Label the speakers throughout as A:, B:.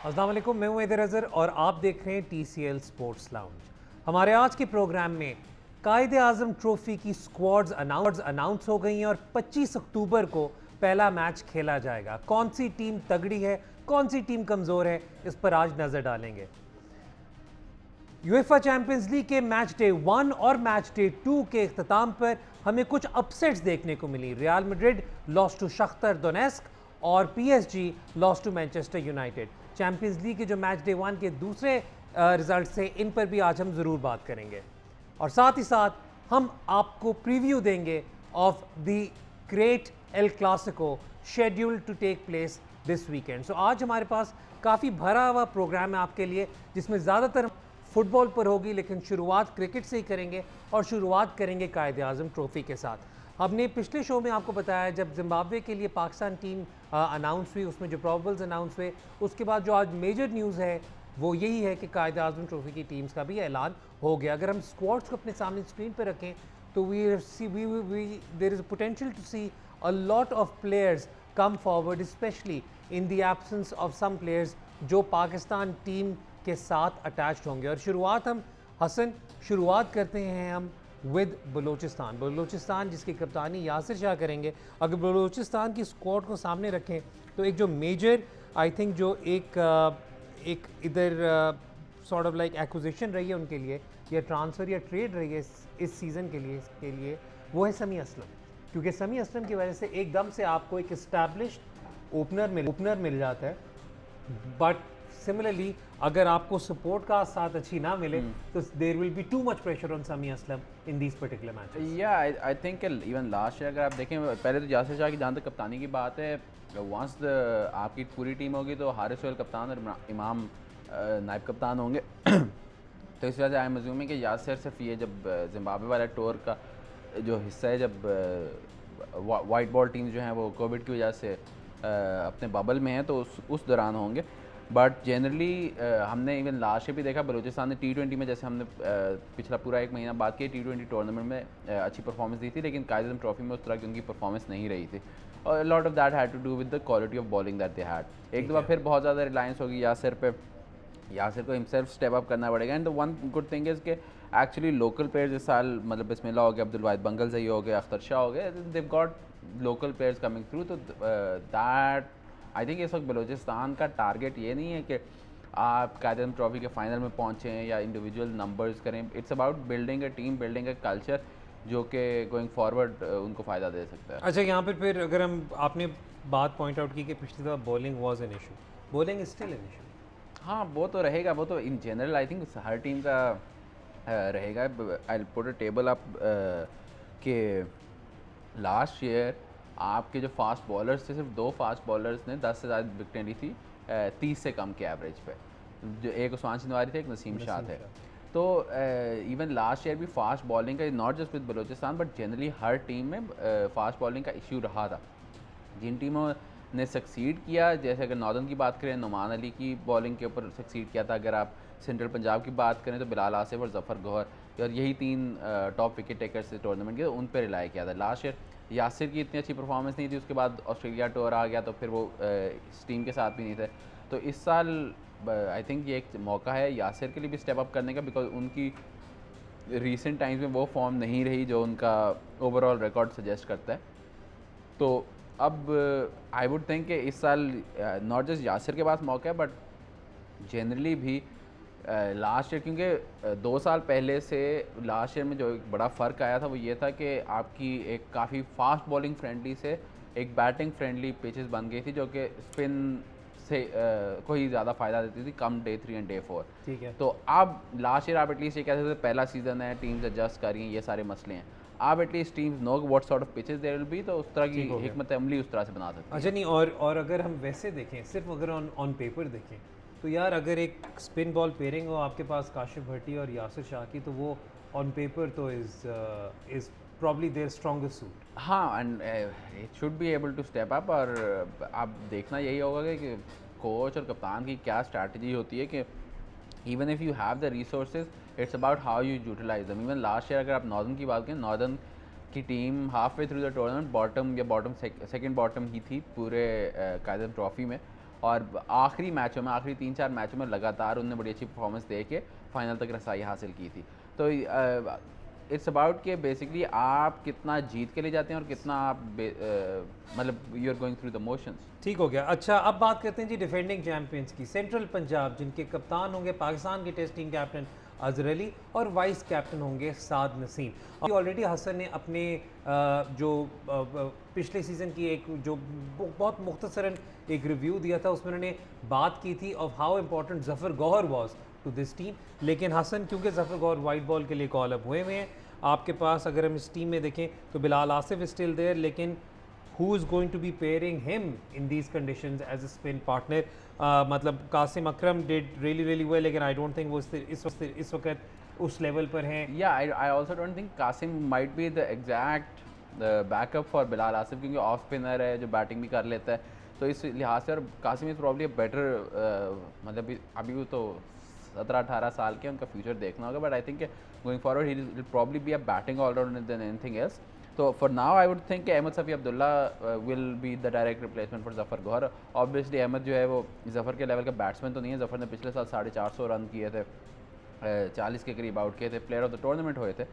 A: अस्सलाम वालेकुम, मैं हूं हैदर अज़हर और आप देख रहे हैं TCL स्पोर्ट्स लाउंज। हमारे आज के प्रोग्राम में कायदे आज़म ट्रॉफी की स्क्वाड्स अनाउंस हो गई हैं और 25 अक्टूबर को पहला मैच खेला जाएगा। कौन सी टीम तगड़ी है, कौन सी टीम कमज़ोर है, इस पर आज नज़र डालेंगे। यूएफए चैंपियंस लीग के मैच डे 1 और मैच डे 2 के इख्तिताम पर हमें कुछ अपसेट्स देखने को मिली। Real Madrid lost to Shakhtar Donetsk और PSG lost to Manchester United. Champions League के जो मैच डे 1 के दूसरे रिजल्ट से इन पर भी आज हम ज़रूर बात करेंगे और साथ ही साथ हम आपको प्रीव्यू देंगे of the great El Clasico scheduled to take place this weekend. So आज हमारे पास काफ़ी भरा हुआ प्रोग्राम है आपके लिए, जिसमें ज़्यादातर फुटबॉल पर होगी, लेकिन शुरुआत क्रिकेट से ही करेंगे और शुरुआत करेंगे कायदे आज़म ट्रॉफी के साथ। हमने पिछले शो में आपको बताया जब जिम्बाब्वे के लिए पाकिस्तान टीम अनाउंस हुई, उसमें जो प्रॉबल्स अनाउंस हुए, उसके बाद जो आज मेजर न्यूज़ है वो यही है कि कायदे आज़म ट्रॉफी की टीम्स का भी ऐलान हो गया। अगर हम स्क्वाड्स को अपने सामने स्क्रीन पर रखें तो there is potential to see a lot of players come forward, specially in the absence of some players जो पाकिस्तान टीम के साथ अटैच्ड होंगे। और शुरुआत करते हैं हम विद बलूचिस्तान जिसकी कप्तानी यासिर शाह करेंगे। अगर बलूचिस्तान की स्क्वाड को सामने रखें तो एक जो मेजर आई थिंक जो एक इधर सॉर्ट ऑफ लाइक एक्विजिशन रही है उनके लिए, या ट्रांसफ़र या ट्रेड रही है इस सीज़न के लिए वो है समी असलम। क्योंकि समी असलम की वजह से एकदम से आपको एक इस्टेब्लिश्ड ओपनर मिल जाता है। बट सिमिलरली अगर आपको सपोर्ट का साथ अच्छी ना मिले तो there will be too much pressure on Sami Aslam in these particular matches.
B: या I think even last year अगर आप देखें, पहले तो यासिर शाह की जहाँ तक कप्तानी की बात है, वंस आपकी पूरी टीम होगी तो हारिस सोहेल कप्तान और इमाम नायब कप्तान होंगे। तो इस वजह से आई एम अज्यूमिंग कि यासिर सिर्फ ये जब जिम्बाब्वे वाला टूर का जो हिस्सा है, जब वाइट बॉल टीम्स जो हैं वो कोविड की वजह से अपने बबल में हैं, तो उस दौरान होंगे। बट जनरली हमने इवन लास्ट ईयर भी देखा बलूचिस्तान ने T20 में, जैसे हमने पिछला पूरा एक महीना बात की T20 टूर्नामेंट में अच्छी परफॉर्मेंस दी थी, लेकिन कायदे आज़म ट्रॉफी में उस तरह की उनकी परफॉर्मेंस नहीं रही थी। और lot of that had to do with the quality of bowling that they had. एक दफ़ा फिर बहुत ज़्यादा रिलायंस होगी यासिर पे, यासिर को हिमसेल्फ स्टेप अप करना पड़ेगा। And the one good thing is कि एक्चुअली लोकल प्लेयर्स इस साल, मतलब बिस्मिल्लाह हो गया, अब्दुल वाहिद बंगल सही हो गया, अख्तर शाह हो गया, they've got local players coming through. तो दैट आई थिंक इस वक्त बलूचिस्तान का टारगेट ये नहीं है कि आप कायदे आज़म ट्रॉफी के फाइनल में पहुँचें या इंडिविजुअल नंबर्स करें। It's about building a team, building a culture जो कि गोइंग फॉरवर्ड उनको फ़ायदा दे सकता है।
A: अच्छा, यहाँ पर फिर अगर हम आपने बात पॉइंट आउट की कि पिछली दफ़ा bowling was an issue, bowling is still an issue.
B: हाँ, वो तो रहेगा, वो तो in general I think her team का रहेगा। I put a table up के लास्ट ईयर आपके जो फास्ट बॉलर्स थे, सिर्फ 2 फास्ट बॉलर्स ने 10 से ज़्यादा विकटें ली थी 30 से कम के एवरेज पे, जो एक उस्मान शनवारी थे, एक नसीम शाह थे। तो इवन लास्ट ईयर भी फास्ट बॉलिंग का, not just with Balochistan but generally her team में फास्ट बॉलिंग का इशू रहा था। जिन टीमों ने सक्सीड किया, जैसे अगर नॉर्दर्न की बात करें, नुमान अली की बॉलिंग के ऊपर सक्सीड किया था। अगर आप सेंट्रल पंजाब की बात करें तो बिलाल आसिफ और जफ़र गौहर, और यही 3 टॉप विकेट टेकर्स थे टूर्नामेंट के, उन पर रिलाई किया था। लास्ट ईयर यासिर की इतनी अच्छी परफॉर्मेंस नहीं थी, उसके बाद ऑस्ट्रेलिया टूर आ गया तो फिर वो इस टीम के साथ भी नहीं थे। तो इस साल आई थिंक ये एक मौका है यासिर के लिए भी स्टेप अप करने का, बिकॉज उनकी रीसेंट टाइम्स में वो फॉर्म नहीं रही जो उनका ओवरऑल रिकॉर्ड सजेस्ट करता है। तो अब आई वुड थिंक कि इस साल नॉट जस्ट यासिर के पास मौका है बट जनरली भी लास्ट ईयर, क्योंकि 2 साल पहले से लास्ट ईयर में जो एक बड़ा फ़र्क आया था वो ये था कि आपकी एक काफ़ी फास्ट बॉलिंग फ्रेंडली से एक बैटिंग फ्रेंडली पिचेस बन गई थी, जो कि स्पिन से को ही ज़्यादा फ़ायदा देती थी कम डे 3 एंड डे 4।
A: ठीक है।
B: तो अब लास्ट ईयर आप एटलीस्ट ये कह सकते थे पहला सीज़न है, टीम्स एडजस्ट कर रही हैं, ये सारे मसले हैं। आप at least teams know what sort of pitches there will be, तो उस तरह की हिकमत अमली उस तरह से बना सकते हैं।
A: अच्छा, नहीं, और अगर हम वैसे देखें, सिर्फ अगर ऑन पेपर देखें तो यार अगर एक स्पिन बॉल पेयरिंग हो आपके पास काशिफ भट्टी और यासिर शाह की, तो वो ऑन पेपर तो is probably their strongest suit.
B: हाँ, and it should be able to step up. और आप देखना यही होगा कि कोच और कप्तान की क्या स्ट्रैटेजी होती है कि even if you have the resources, it's about how you utilise them. Even last year अगर आप नॉर्दर्न की बात करें, नॉर्दर्न की team half way through the tournament bottom second bottom ही थी पूरे कायदे आज़म ट्रॉफी में, और आखिरी मैचों में, आखिरी 3-4 मैचों में लगातार उन्होंने बड़ी अच्छी परफॉर्मेंस दे के फाइनल तक रसाई हासिल की थी। तो इट्स अबाउट कि बेसिकली आप कितना जीत के लिए जाते हैं और कितना आप मतलब you are going through the motions.
A: ठीक हो गया। अच्छा, अब बात करते हैं जी डिफेंडिंग चैंपियंस की, सेंट्रल पंजाब, जिनके कप्तान होंगे पाकिस्तान के test team captain Azhar Ali और वाइस कैप्टन होंगे साद नसीम। ऑलरेडी हसन ने अपने जो पिछले सीज़न की एक जो बहुत मुख्तसरन एक रिव्यू दिया था, उसमें उन्होंने बात की थी of how important Zafar Gohar was to this team. लेकिन हसन, क्योंकि जफ़र गौहर वाइट बॉल के लिए कॉल अप हुए हैं, आपके पास अगर हम इस टीम में देखें तो Bilal Asif is still there, लेकिन who is going to be pairing him in these conditions as a spin partner? मतलब कासिम अकरम did really well, लेकिन I don't think वो इस वक्त उस लेवल पर हैं।
B: Yeah, I also don't think Qasim might be the exact backup for Bilal Asif, क्योंकि off spinner है जो बैटिंग भी कर लेता है, तो इस लिहाज से। और कासिम इज़ प्रॉब्ली बेटर, मतलब अभी वो तो 17-18 साल के, उनका फ्यूचर देखना होगा, but I think going forward he will probably be a batting allrounder than anything else. तो for now I would think Ahmed Safi Abdullah will be the direct replacement for Zafar Gohar. Obviously Ahmed जो है वो जफ़र के लेवल का बैट्समैन तो नहीं है। जफ़र ने पिछले साल 450 रन किए थे, 40 के करीब आउट किए थे, प्लेयर ऑफ द टूर्नामेंट हुए थे।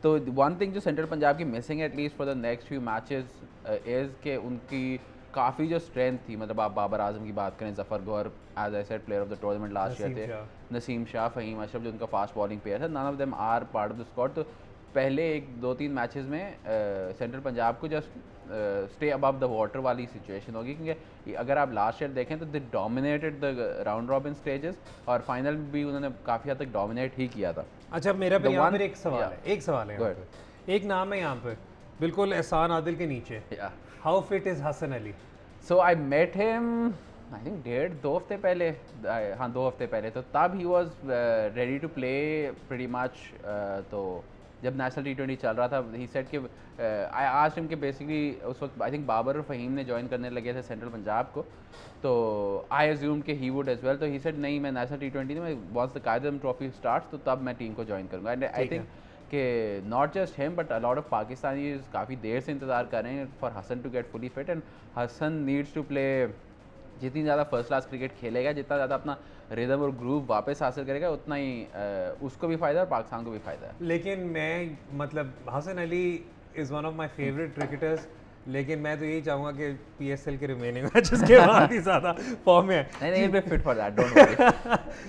B: तो वन थिंग जो सेंट्रल पंजाब की मिसिंग है at least for the next few matches is के उनकी काफ़ी जो स्ट्रेंथ थी, मतलब आप बाबर आजम की बात करें, Zafar Gohar as I said player of the tournament last year थे, नसीम शाह, फ़हीम अशरफ जो उनका फास्ट बॉलिंग प्लेयर है, none of them are part of the squad. तो पहले 1-2-3 मैचेस में सेंट्रल पंजाब को just stay above the water वाली सिचुएशन होगी, क्योंकि अगर आप लास्ट ईयर देखें तो they dominated the round robin stages और फाइनल भी उन्होंने काफ़ी हद तक डोमिनेट ही किया था।
A: अच्छा, मेरा भी यहाँ पर एक सवाल है, एक यहाँ पर, एक नाम है यहाँ पर बिल्कुल एहसान आदिल के नीचे, how fit is Hasan Ali?
B: So I met him I think 1.5-2 हफ्ते पहले, हाँ 2 हफ्ते पहले, तो तब ही was ready to play pretty much. तो जब नेशनल T20 चल रहा था, ही सेड कि आई आस्क्ड हिम कि बेसिकली उस वक्त आई थिंक बाबर और फ़हीम ने ज्वाइन करने लगे थे सेंट्रल पंजाब को, तो आई अज्यूम कि ही वुड एज वेल। तो ही सेड नहीं, मैं नेशनल T20 में once the Quaid-e-Azam trophy starts तो तब मैं टीम को ज्वाइन करूँगा। एंड आई थिंक कि not just him but a lot of Pakistani काफ़ी देर से इंतज़ार कर रहे हैं for Hasan to get fully fit. And Hasan needs to play, जितनी ज़्यादा फर्स्ट क्लास क्रिकेट खेलेगा, जितना ज़्यादा अपना रिदम और ग्रूव वापस हासिल करेगा, उतना ही उसको भी फ़ायदा है और पाकिस्तान को भी फ़ायदा है।
A: लेकिन मैं मतलब Hasan Ali is one of my favourite cricketers, लेकिन मैं तो यही चाहूँगा कि PSL के रिमेनिंग मैचेस के बाद ही ज़्यादा फॉर्म में है।
B: नहीं, be fit for that, don't worry,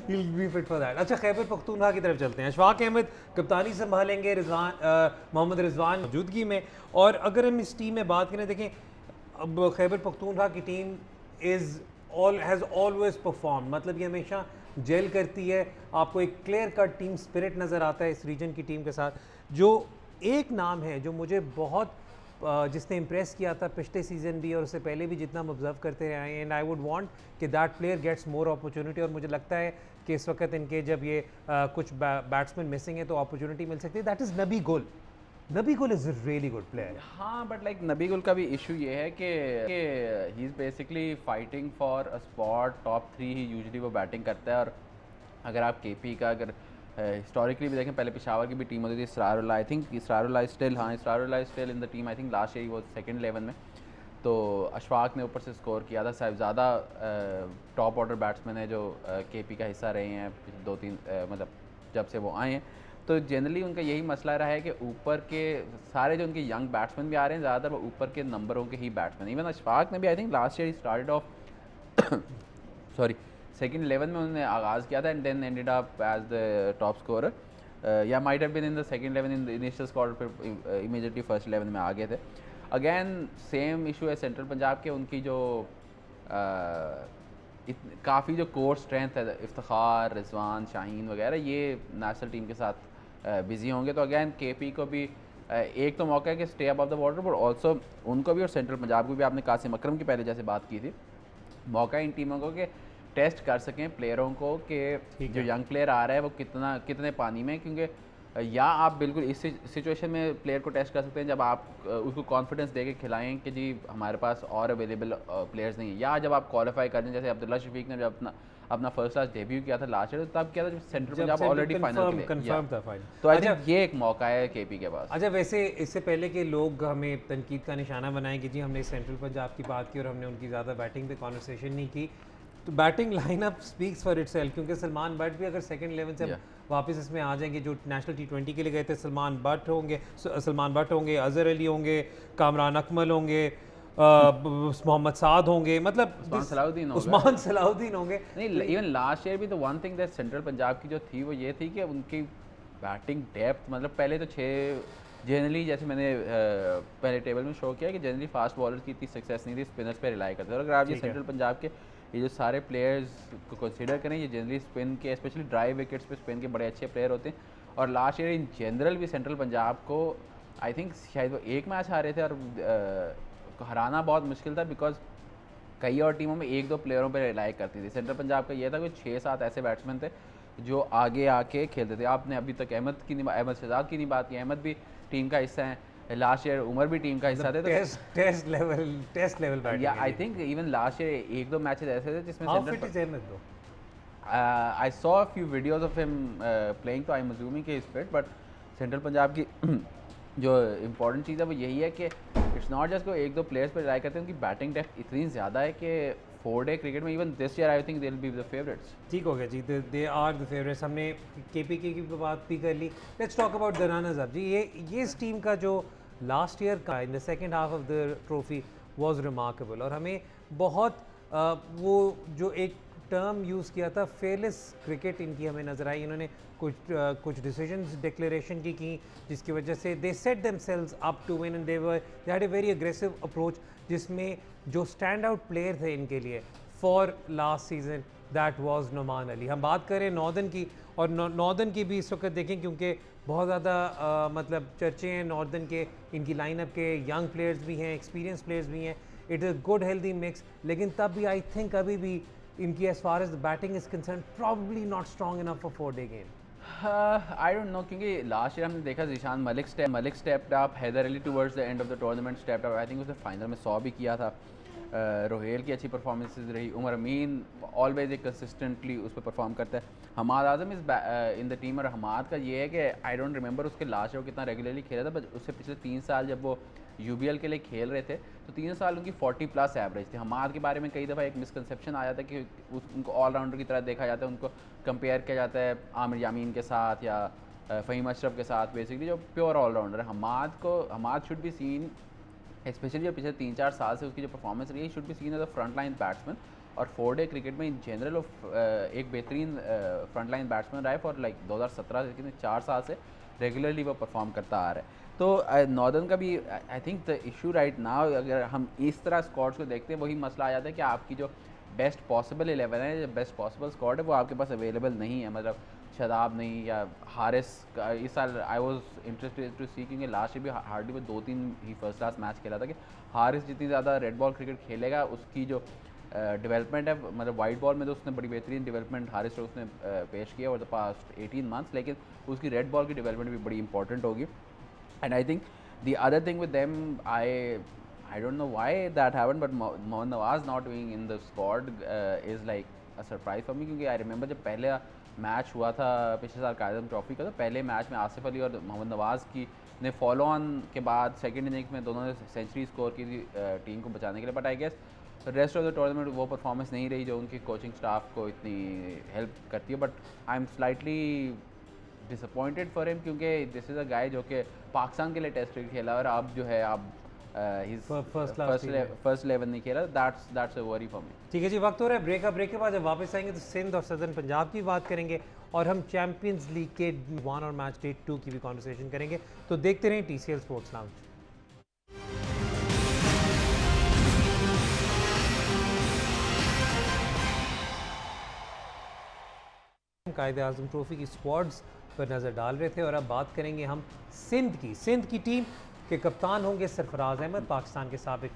A: he will be fit for that. अच्छा, खैबर पख्तूनख्वा की तरफ चलते हैं। अशफाक अहमद कप्तानी संभालेंगे मोहम्मद रिजवान मौजूदगी में। और अगर हम इस टीम में बात करें, देखें अब खैबर पख्तूनख्वा की टीम हैज़ ऑलवेज परफॉर्म, मतलब ये हमेशा जेल करती है, आपको एक क्लियर कट टीम स्पिरिट नज़र आता है इस रीजन की टीम के साथ। जो एक नाम है जो मुझे बहुत जिसने इम्प्रेस किया था पिछले सीज़न भी और उससे पहले भी जितना हम ऑब्जर्व करते रहे हैं, एंड आई वुड वांट कि that player gets more opportunity. और मुझे लगता है कि इस वक्त इनके जब ये कुछ बैट्समैन मिसिंग है तो अपॉर्चुनिटी मिल सकती है, दैट इज़ नबी गुल। नबी गुल is a really good player.
B: हाँ, बट लाइक नबी गुल का भी इशू ये है कि he is basically fighting for a spot top 3 he usually वो बैटिंग करता है। और अगर आप KP का अगर हिस्टोरिकली भी देखें, पहले पेशावर की भी टीम होती थी, Israrullah, I think Israrullah still in the team, I think last year वो सेकंड 11 में। तो अशफाक ने ऊपर से स्कोर किया था, साहिबजादा टॉप ऑर्डर बैट्समैन है जो KP का हिस्सा रहे हैं 2-3 मतलब जब से वो आए हैं। तो जनरली उनका यही मसला रहा है कि ऊपर के सारे जो उनके यंग बैट्समैन भी आ रहे हैं, ज़्यादातर वो ऊपर के नंबरों के ही बैट्समैन। इवन अशफाक ने भी I think last year started off sorry second 11 में उन्होंने आगाज़ किया था and then ended up as the top scorer, या might have been in the second 11 in the initial squad, फिर इमीडिएटली फर्स्ट 11 में आ गए थे। अगेन सेम इशू है सेंट्रल पंजाब के, उनकी जो काफ़ी जो कोर स्ट्रेंथ है, इफ्तिखार, रिजवान, शाहीन वगैरह, ये नेशनल टीम के साथ बिजी होंगे। तो अगेन KP को भी एक तो मौका है कि stay above the water, but also उनको भी और सेंट्रल पंजाब को भी, आपने कासिम अकरम की पहले जैसे बात की थी, मौका है इन टीमों को कि टेस्ट कर सकें प्लेयरों को कि जो यंग प्लेयर आ रहा है वो कितने पानी में, क्योंकि या आप बिल्कुल इस सिचुएशन में प्लेयर को टेस्ट कर सकते हैं जब आप उसको कॉन्फिडेंस दे के खिलाएँ कि जी हमारे पास और अवेलेबल प्लेयर्स नहीं है, या जब आप क्वालिफाई कर दें, जैसे अब्दुल्ला शफीक ने जब अपना फर्स्ट क्लास डेब्यू किया था लास्ट ईयर, तो तब किया था जब central Punjab already final
A: confirm था फाइनल।
B: तो आई थिंक ये एक मौका है KP के पास।
A: अच्छा, वैसे इससे पहले कि लोग हमें तनकीद का निशाना बनाएं कि जी हमने सेंट्रल पंजाब की बात की और हमने उनकी ज़्यादा बैटिंग पे कॉन्वर्सेशन नहीं की, तो batting lineup speaks for itself, क्योंकि सलमान बट भी अगर सेकंड 11 से
B: Yeah.
A: वापस इसमें आ जाएंगे, जो नेशनल T20 के लिए गए थे, सलमान बट होंगे, अजहर अली होंगे, कामरान अकमल होंगे, मोहम्मद साद होंगे, मतलब
B: उस्मान सलाउद्दीन होगा।
A: उस्मान सलाउद्दीन होंगे।
B: नहीं, इवन लास्ट ईयर भी तो one thing that central Punjab की जो थी वो ये थी कि उनकी बैटिंग डेप्थ, मतलब पहले तो 6 जनरली, जैसे मैंने पहले टेबल में शो किया कि जनरली फास्ट बॉलर्स की इतनी सक्सेस नहीं थी, स्पिनर्स पे रिलाई करते थे। और अगर आप ये
A: ठीक है।
B: सेंट्रल पंजाब के ये जो सारे प्लेयर्स को कंसीडर करें, ये जनरली स्पिन के, स्पेशली ड्राई विकेट्स पे स्पिन के बड़े अच्छे प्लेयर होते हैं। और लास्ट ईयर इन जनरल भी सेंट्रल पंजाब को आई थिंक शायद वो एक मैच हारे थे, और हराना बहुत मुश्किल था बिकॉज कई और टीमों में 1-2 प्लेयरों पर रिलाई करती थी। सेंट्रल पंजाब का ये था कि 6-7 ऐसे बैट्समैन थे जो आगे आके खेलते थे। आपने अभी तक अहमद शहजाद की नहीं बात की, अहमद भी टीम का हिस्सा है, लास्ट ईयर उमर भी टीम का हिस्सा थे।
A: टेस्ट लेवल बैटिंग
B: या I think even last year 1-2 matches ऐसे थे जिसमें I saw a few videos of him playing, तो आई एम अज्यूमिंग कि is fit. But central Punjab की जो इम्पोर्टेंट चीज़ है वो यही है कि इट्स नॉट जस्ट को 1-2 प्लेयर्स पर रिलाई करते हैं, उनकी बैटिंग डेप्थ इतनी ज़्यादा है कि 4-डे क्रिकेट में even this year I think they will be the favourites.
A: ठीक हो गया जी, दे आर द फेवरेट्स। हमने केपीके की बात भी कर ली। लेट्स टॉक अबाउट दराना अजहर जी। ये इस टीम का जो लास्ट ईयर का इन the second half of the trophy was remarkable, और हमें बहुत वो जो एक टर्म यूज़ किया था फेयरलेस क्रिकेट इनकी हमें नज़र आई। इन्होंने कुछ डिसीजंस डिक्लेरेशन की जिसकी वजह से they set themselves up to win, and they had a very aggressive approach, जिसमें जो स्टैंड आउट प्लेयर थे इनके लिए for last season that was Noman Ali. हम बात करें नॉर्दर्न की, और नॉर्दर्न की भी इस वक्त देखें क्योंकि बहुत ज़्यादा मतलब चर्चे हैं नॉर्दर्न के, इनकी लाइनअप के यंग प्लेयर्स भी हैं, एक्सपीरियंस प्लेयर्स भी हैं, it is good healthy mix. लेकिन तब भी आई थिंक अभी भी इनकी as far as batting is concern probably not strong enough for 4-डे गेम।
B: आई डोंट नो, क्योंकि लास्ट ईयर हमने देखा Zeeshan Malik stepped up, Haider Ali towards the end of the tournament stepped up, I think उसने फाइनल में 100 भी किया था। रोहेल की अच्छी परफॉर्मेंसेज रही, उमर अमीन ऑलवेज एक कंसिस्टेंटली उस पर परफॉर्म करता है, हमाद आजम इस इन द टीम। और हमाद का ये है कि आई डोंट रिमेंबर उसके लास्ट ईयर कितना रेगुलरली खेला था, बट उससे पिछले 3 साल जब वो यूबीएल के लिए खेल रहे थे तो 3 साल उनकी 40+ एवरेज थी। हमाद के बारे में कई दफ़ा एक मिसकंसेप्शन आ जाता है कि उनको ऑलराउंडर की तरह देखा जाता है, उनको कंपेयर किया जाता है आमिर यामीन के साथ या फ़हीम अशरफ के साथ, बेसिकली जो प्योर ऑलराउंडर है। Hammad should be seen, especially जो पिछले 3-4 साल से उसकी जो परफॉर्मेंस रही है, should be seen as a front line batsman. और 4-डे क्रिकेट में इन जनरल एक बेहतरीन फ्रंट लाइन बैट्समैन रहा है फॉर लाइक 2017 से 4 साल से रेगुलरली वो परफॉर्म करता आ रहा है। तो नॉर्दर्न का भी I think the issue right now, अगर हम इस तरह स्क्वाड्स को देखते हैं, वही मसला आ जाता है कि आपकी जो बेस्ट पॉसिबल 11 है, जो बेस्ट पॉसिबल स्क्वाड है, वो आपके पास अवेलेबल नहीं है। मतलब शादाब नहीं या हारिस का इस साल आई वाज इंटरेस्टेड टू सी, क्योंकि लास्ट ईयर भी हार्डली में 2-3 ही फर्स्ट क्लास मैच खेला था, कि हारिस जितनी ज़्यादा रेड बॉल क्रिकेट खेलेगा उसकी जो डेवलपमेंट है, मतलब वाइट बॉल में तो उसने बड़ी बेहतरीन डेवलपमेंट हारिस को उसने पेश किया ओवर द पास्ट 18 मंथ्स, लेकिन उसकी रेड बॉल की डेवलपमेंट भी बड़ी इंपॉर्टेंट होगी। And I think the other thing with them, I don't know why that happened, but Mohammad Nawaz not being in the squad is like a surprise for me, क्योंकि I remember जब पहले match हुआ था पिछले साल कायदम trophy का, तो पहले मैच में आसिफ अली और मोहम्मद नवाज़ की ने फॉलो ऑन के बाद सेकंड इनिंग्स में दोनों ने सेंचुरी स्कोर की थी टीम को बचाने के लिए। But I guess rest of the tournament वो परफॉर्मेंस नहीं रही जो उनकी कोचिंग स्टाफ को इतनी हेल्प करती है। But I am slightly disappointed for him, क्योंकि दिस इज़ अ गाय जो कि पाकिस्तान के लिए टेस्ट क्रिकेट खेला और अब जो है अब फर्स्ट 11 नहीं खेला। That's a worry for me.
A: ठीक है जी, वक्त हो रहा है ब्रेक का। ब्रेक के बाद जब वापस आएंगे तो सिंध और सदर्न पंजाब की बात करेंगे, और हम चैंपियंस लीग के 1 और मैच डे 2 की भी कॉन्वर्सेशन करेंगे। तो देखते रहें TCL स्पोर्ट्स लाउंज। कायदे आज़म ट्रॉफी की स्क्वाड्स पर नज़र डाल रहे थे, और अब बात करेंगे हम सिंध की टीम के कप्तान होंगे सरफराज अहमद, पाकिस्तान के साबिक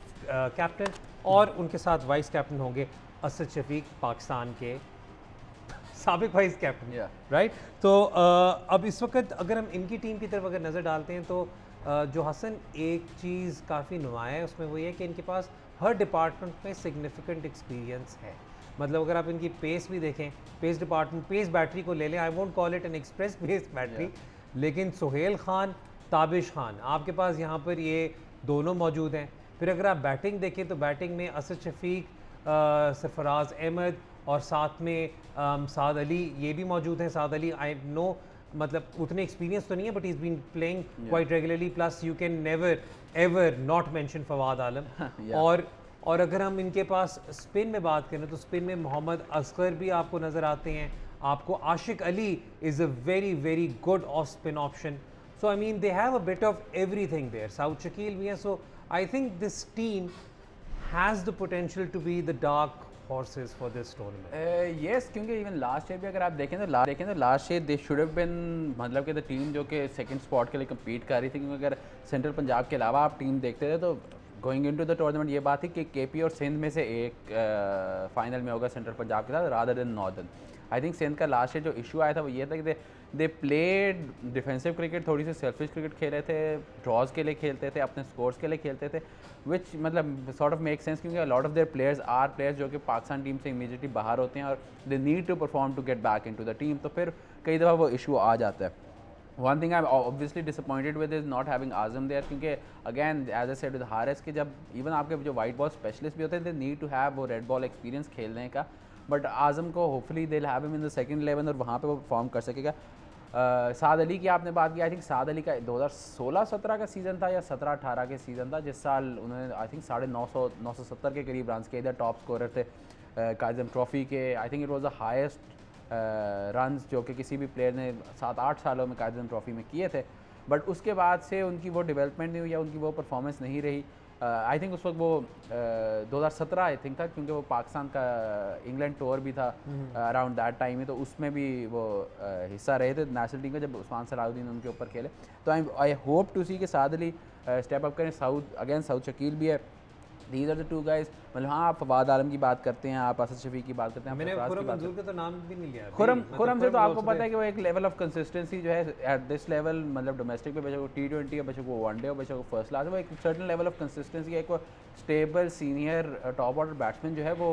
A: कैप्टन, और उनके साथ वाइस कैप्टन होंगे असद शफीक, पाकिस्तान के साबिक वाइस कैप्टन, राइट। तो अब इस वक्त अगर हम इनकी टीम की तरफ अगर नज़र डालते हैं तो जो हसन एक चीज़ काफ़ी नुमाया है उसमें वो ये कि इनके पास हर डिपार्टमेंट में सिग्निफिकेंट एक्सपीरियंस है। मतलब अगर आप इनकी पेस भी देखें, पेस डिपार्टमेंट, पेस बैटरी को ले लें, I won't call it an express pace battery, लेकिन सुहेल खान, ताबिश खान, आपके पास यहाँ पर ये दोनों मौजूद हैं। फिर अगर आप बैटिंग देखें तो बैटिंग में असद शफीक, सरफराज अहमद और साथ में साद अली ये भी मौजूद हैं। साद अली आई नो मतलब उतने एक्सपीरियंस तो नहीं है but he is been playing quite regularly, plus you can never ever not mention Fawad Alam. और अगर हम इनके पास स्पिन में बात करें तो स्पिन में मोहम्मद असगर भी आपको नज़र आते हैं, आपको Ashiq Ali is a very good off spin option. So I mean they have a bit of everything there. Saud Shakeel भी है, so I think this team has the potential to be the dark horses for this tournament.
B: Yes, क्योंकि even last year भी अगर आप देखें तो last year they should have been, मतलब कि द टीम जो कि सेकंड स्पॉट के लिए कम्पीट कर रही थी, क्योंकि अगर सेंट्रल पंजाब के अलावा आप टीम देखते थे तो गोइंग इनटू द टूर्नामेंट ये बात थी कि केपी और सिंध में से एक फाइनल में होगा सेंट्रल पंजाब के साथ rather than northern. I think Sindh का लास्ट ईयर जो इशू आया था वो ये था कि दे प्लेड डिफेंसिव क्रिकेट, थोड़ी सी सेल्फिश क्रिकेट खेले थे, ड्रॉज के लिए खेलते थे, अपने स्कोर्स के लिए खेलते थे, विच मतलब सॉर्ट ऑफ मेक सेंस, क्योंकि lot of their players are players जो कि पाकिस्तान टीम से इमीडिएटली बाहर होते हैं और they need to perform to get back into the team, तो फिर कई दफ़ा वो इशू आ जाता है। One thing I am obviously disappointed with is not having Azam there, क्योंकि again as I said with Haris कि जब इवन आपके जो वाइट बॉल स्पेशलिस्ट भी होते हैं दे नीड टू हैव वो रेड बॉल एक्सपीरियंस खेलने का, बट आजम को hopefully they have him in the second 11 और वहाँ पे वो परफॉर्म कर सकेगा। साद अली की आपने बात की, आई थिंक साद अली का 2016-17 का सीज़न था या 17-18 के सीज़न था जिस साल उन्होंने आई थिंक 970 के करीब रन किए थे, टॉप स्कोरर थे काज़म ट्रॉफ़ी के। आई think it was the highest runs जो कि किसी भी प्लेयर ने 7-8 सालों में काज़म ट्रॉफ़ी में किए थे, बट उसके बाद से उनकी वो डेवलपमेंट नहीं हुई या उनकी वो परफॉर्मेंस नहीं रही। आई थिंक उस वक्त वो 2017 आई थिंक था, क्योंकि वो पाकिस्तान का इंग्लैंड टूर भी था अराउंड दैट टाइम ही, तो उसमें भी वो हिस्सा रहे थे नेशनल टीम का जब उस्मान सलाउद्दीन उनके ऊपर खेले। तो आई होप टू सी कि साद अली स्टेप अप करें। साउथ शकील भी है, these are the two guys. मतलब हाँ, आप फवाद आलम की बात करते हैं, आप असद शफीक की बात करते हैं,
A: मैंने खुरम मंजूर का तो नाम भी नहीं लिया।
B: खुरम से तो आपको पता है कि वो एक लेवल ऑफ कंसिस्टेंसी जो है एट दिस लेवल, मतलब डोमेस्टिक पे, बेशक वो T20 है, बेशक वो वनडे हो, बेशक वो फर्स्ट क्लास है, वो एक सर्टन लेवल ऑफ कंसिस्टेंसी, एक वो stable senior top order batsman जो है वो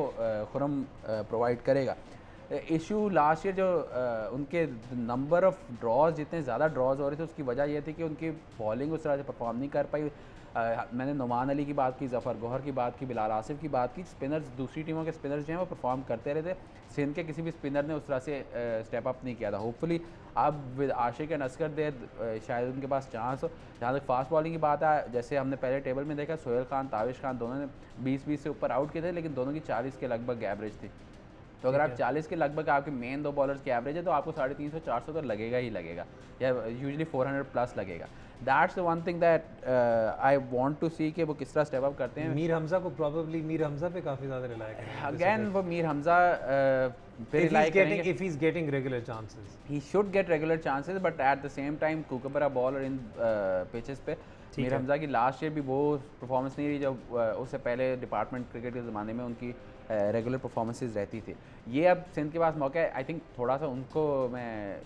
B: खुरम प्रोवाइड करेगा। इशू लास्ट ईयर जो उनके नंबर ऑफ ड्रॉज, जितने ज़्यादा ड्रॉज हो रहे थे उसकी वजह ये थी कि उनकी बॉलिंग उस तरह से परफॉर्म नहीं कर पाई। मैंने नुमान अली की बात की, ज़फ़र गौहर की बात की, बिलाल आसिफ की बात की, स्पिनर्स दूसरी टीमों के स्पिनर्स जो हैं वो परफॉर्म करते रहे थे, सिंध के किसी भी स्पिनर ने उस तरह से स्टेप अप नहीं किया था। होपफुली अब विद आशिक एंड असगर देर शायद उनके पास चांस हो। जहाँ तक फास्ट बॉलिंग की बात है, जैसे हमने पहले टेबल में देखा, सोहेल खान, ताविश खान दोनों ने 20-20 से ऊपर आउट किए थे, लेकिन दोनों की 40 के लगभग एवरेज थी। तो अगर आप 40 के लगभग आपके मेन दो बॉलर्स की एवरेज है तो आपको 350-400 तो लगेगा ही लगेगा, या यूजुअली 400 प्लस लगेगा। That's the one thing that I want to see कि वो किस तरह स्टेप अप करते हैं।
A: मीर हमजा को प्रॉब्ली मीर हमजा पे काफ़ी ज़्यादा रिलाय करेंगे।
B: अगेन वो मीर हमजा पे रिलाय करेंगे
A: if he's getting regular chances.
B: he should get regular chances, but at the same time Kookaburra ball और इन पिचेस पे मीर हमजा की लास्ट ईयर भी वो परफॉर्मेंस नहीं रही जब उससे पहले डिपार्टमेंट क्रिकेट के ज़माने में उनकी रेगुलर परफॉर्मेंसेस रहती थी। ये अब सिंध के पास मौका है, आई थिंक थोड़ा सा उनको मैं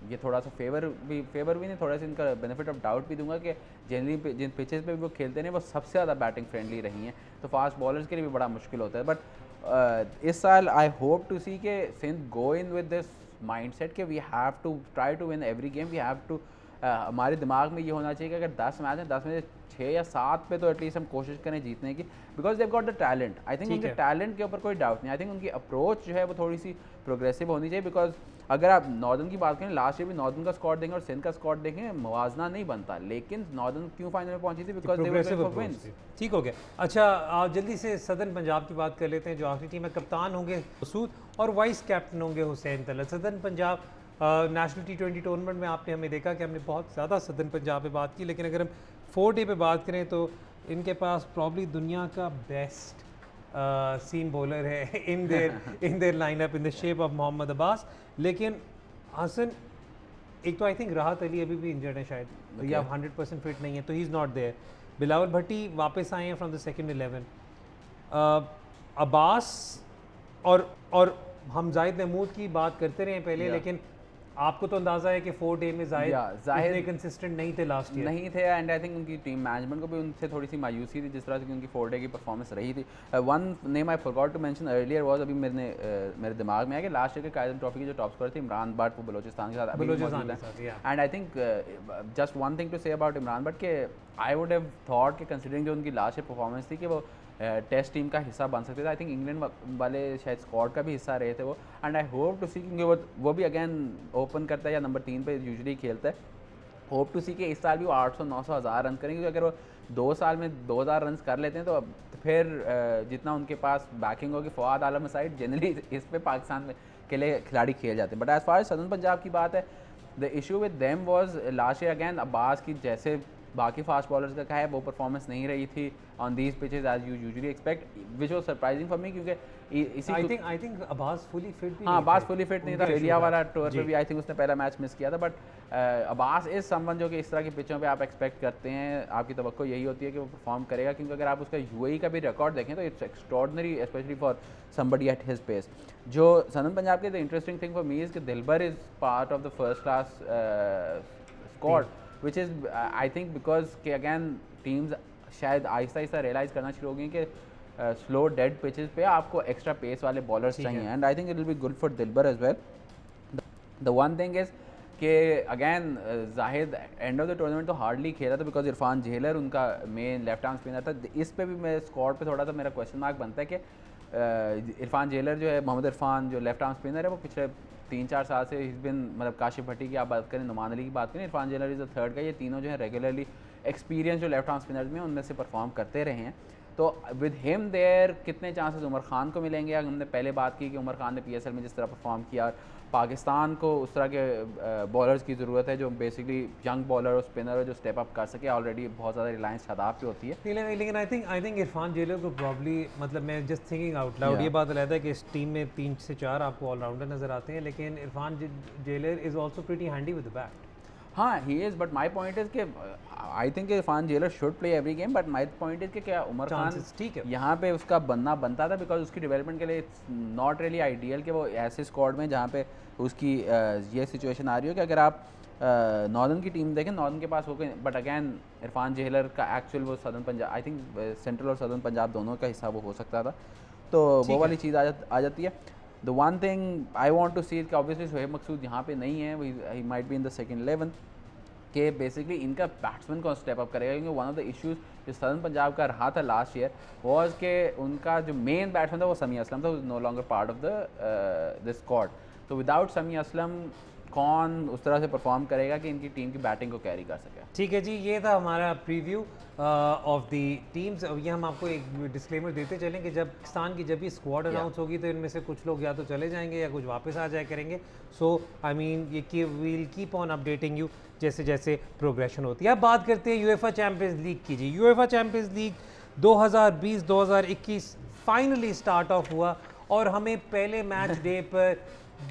B: ये थोड़ा सा फेवर भी नहीं, थोड़ा सा इनका बेनिफिट ऑफ डाउट भी दूंगा कि जनरली जिन पिचेस पे वो खेलते हैं वो सबसे ज़्यादा बैटिंग फ्रेंडली रही हैं, तो फास्ट बॉलर्स के लिए भी बड़ा मुश्किल होता है। बट इस साल आई होप टू सी के Sindh go in with this mindset कि we have to try to win every game, we have to हमारे दिमाग में ये होना चाहिए कि अगर 10 मैच हैं 10 में से 6 या 7 पे तो एटलीस्ट हम कोशिश करें जीतने की, because they've got the talent. I think उनके टैलेंट के ऊपर कोई डाउट नहीं, आई थिंक उनकी अप्रोच जो है वो थोड़ी सी प्रोग्रेसिव होनी चाहिए। बिकॉज अगर आप नॉर्दर्न की बात करें, लास्ट ईयर भी नॉर्दर्न का स्क्वाड देखें और सिंध का स्क्वाड देखें, मुवाजना नहीं बनता, लेकिन नॉर्दर्न क्यों फाइनल में पहुंची थी? Because they were going for wins.
A: ठीक हो गया। अच्छा, आप जल्दी से सदर्न पंजाब की बात कर लेते हैं, जो आखिरी टीम है। कप्तान होंगे मसूद और वाइस कैप्टन होंगे Hussain Talat. Southern Punjab national T20 tournament में आपने हमें देखा कि हमने बहुत ज़्यादा सदर्न पंजाब पे बात की, लेकिन अगर हम 4 डे पे बात करें तो इनके पास प्रॉब्ली दुनिया का बेस्ट सीम बॉलर है in their lineup in the shape of Mohammad Abbas. लेकिन हसन, एक तो आई थिंक राहत अली अभी भी इंजर्ड है शायद, तो ये 100% फिट नहीं है, तो he is not there. Bilawal Bhatti वापस आए हैं फ्रॉम द सेकंड 11। अब्बास और हम जाहिद महमूद की बात करते रहे पहले, लेकिन आपको तो अंदाजा है कि 4 डे में जाहिद इतने कंसिस्टेंट नहीं थे लास्ट ईयर,
B: नहीं थे, एंड आई थिंक उनकी टीम मैनेजमेंट को भी उनसे थोड़ी सी मायूसी थी जिस तरह से उनकी 4 डे की परफॉर्मेंस रही थी। One name I forgot to mention earlier was, अभी मेरे दिमाग में है कि लास्ट ईयर के कायदम ट्रॉफी के जो टॉप स्कोरर थे इमरान बट, वो बलोचिस्तान के साथ and I think just one thing to say about Imran Butt के आई वुड हैव थॉट कि कंसीडरिंग जो उनकी लास्ट ईयर परफॉर्मेंस थी कि वो टेस्ट टीम का हिस्सा बन सकते थे। आई थिंक इंग्लैंड वाले शायद स्क्वाड का भी हिस्सा रहे थे वो, एंड आई होप टू सी, क्योंकि वो भी अगेन ओपन करता है या नंबर 3 पे यूजुअली खेलता है, होप टू सी कि इस साल भी वो 800 900 हज़ार रन करेंगे, क्योंकि अगर वो 2 साल में 2000 रन कर लेते हैं तो फिर जितना उनके पास बैकिंग होगी फवाद आलम साइड, जनरली इस पे पाकिस्तान में के लिए खिलाड़ी खेल जाते हैं। But as far as southern Punjab की बात है, the issue with them was last year again Abbas की जैसे बाकी फास्ट बॉलर्स का है वो परफॉर्मेंस नहीं रही थी on these pitches as you usually expect, which was surprising for me, क्योंकि इसी
A: I think Abbas fully fit भी
B: हाँ,
A: नहीं
B: अब्बास
A: थे।
B: फुली फिट नहीं था,
A: उनका
B: ऑस्ट्रेलिया
A: issue था।
B: वाला टूर पे
A: जी।
B: भी आई थिंक उसने पहला मैच मिस किया था। बट अब्बास इज समवन जो कि इस तरह की पिचों पे आप एक्सपेक्ट करते हैं, आपकी तवक्को यही होती है कि वो परफॉर्म करेगा, क्योंकि अगर आप उसका यूएई का भी रिकॉर्ड देखें तो it's extraordinary, specially for somebody at his pace. जो सदर्न पंजाब के the interesting thing for me is कि Dilbar is part of the first class squad, which is I think because कि अगैन टीम्स शायद आहिस्ता आहिस्ता रियलाइज़ करना शुरू हो गई कि स्लो डेड पिचेस पे आपको एक्स्ट्रा पेस वाले बॉलर्स
A: ठीक है।
B: चाहिए, and I think it will be good for Dilbar as well. The one thing is कि again Zahid end of the tournament तो हार्डली खेला था बिकॉज इरफान झेलर उनका मेन लेफ्ट आर्म स्पिनर था। इस पे भी मैं स्क्वाड पे थोड़ा सा मेरा क्वेश्चन मार्क बनता है कि इरफान झेलर जो है, मोहम्मद इरफान जो लेफ्ट आर्म स्पिनर है, वो पिछले 3-4 साल से इस बिन मतलब काशिफ भट्टी की आप बात करें, नुमान अली की बात करें, इरफान झेलर इज़ द थर्ड का, ये तीनों जो है रेगुलरली एक्सपीरियंस जो लेफ्ट आर्म स्पिनर्स में उनमें से परफॉर्म करते रहे हैं। तो विद हिम देयर कितने चांसेस उमर खान को मिलेंगे? हमने पहले बात की कि उमर खान ने पीएसएल में जिस तरह परफॉर्म किया, पाकिस्तान को उस तरह के बॉलर्स की ज़रूरत है जो बेसिकली यंग बॉलर और स्पिनर हो जो स्टेप अप कर सके। ऑलरेडी बहुत ज़्यादा रिलायंस शादाब पे होती है।
A: लेकिन आई थिंक इरफान झेलर को प्रॉब्ली, मतलब मैं just thinking out loud,
B: Yeah.
A: ये बात अलग है कि इस टीम में 3 से 4 आपको ऑलराउंडर नजर आते हैं, लेकिन Irfan Jhelar is also pretty handy with the bat.
B: हाँ, he is, but my point is कि I think Irfan Jhelar should play every game, but my point is कि क्या उमर खान
A: Chances, ठीक है।
B: यहाँ पे उसका बनना बनता था, बिकॉज उसकी डेवलपमेंट के लिए इट्स नॉट रियली आइडियल कि वो ऐसे स्क्वाड में जहाँ पे उसकी ये सिचुएशन आ रही हो कि अगर आप नॉर्दर्न की टीम देखें, नॉर्दर्न के पास हो गए, बट अगैन इरफान झेलर का एक्चुअल वो southern Punjab, I think central और सदर्न पंजाब दोनों का हिस्सा वो हो सकता था, तो वो वाली चीज़ आ जाती है। The one thing I want to see कि ऑब्वियसली शोएब मकसूद यहाँ पे नहीं है, he might be in the second 11 कि बेसिकली इनका बैट्समैन कौन स्टेप अप करेगा, क्योंकि वन ऑफ द इश्यूज जो सदर्न पंजाब का रहा था लास्ट ईयर वॉज के उनका जो मेन बैट्समैन था वो समी असलम था, no longer part of the squad. तो विदाउट समी असलम कौन उस तरह से परफॉर्म करेगा कि इनकी टीम की बैटिंग को कैरी कर सके।
A: ठीक है जी, ये था हमारा प्रीव्यू ऑफ द टीम्स। ये हम आपको एक डिस्क्लेमर देते चलें कि जब पाकिस्तान की जब भी स्क्वाड अनाउंस होगी तो इनमें से कुछ लोग या तो चले जाएंगे या कुछ वापस आ जाया करेंगे। सो आई मीन ये कि we'll keep on updating you जैसे जैसे प्रोग्रेशन होती है। अब बात करते हैं यूएफए चैम्पियंस लीग की जी। UEFA Champions League 2020-2021 finally start off हुआ और हमें पहले मैच डे पर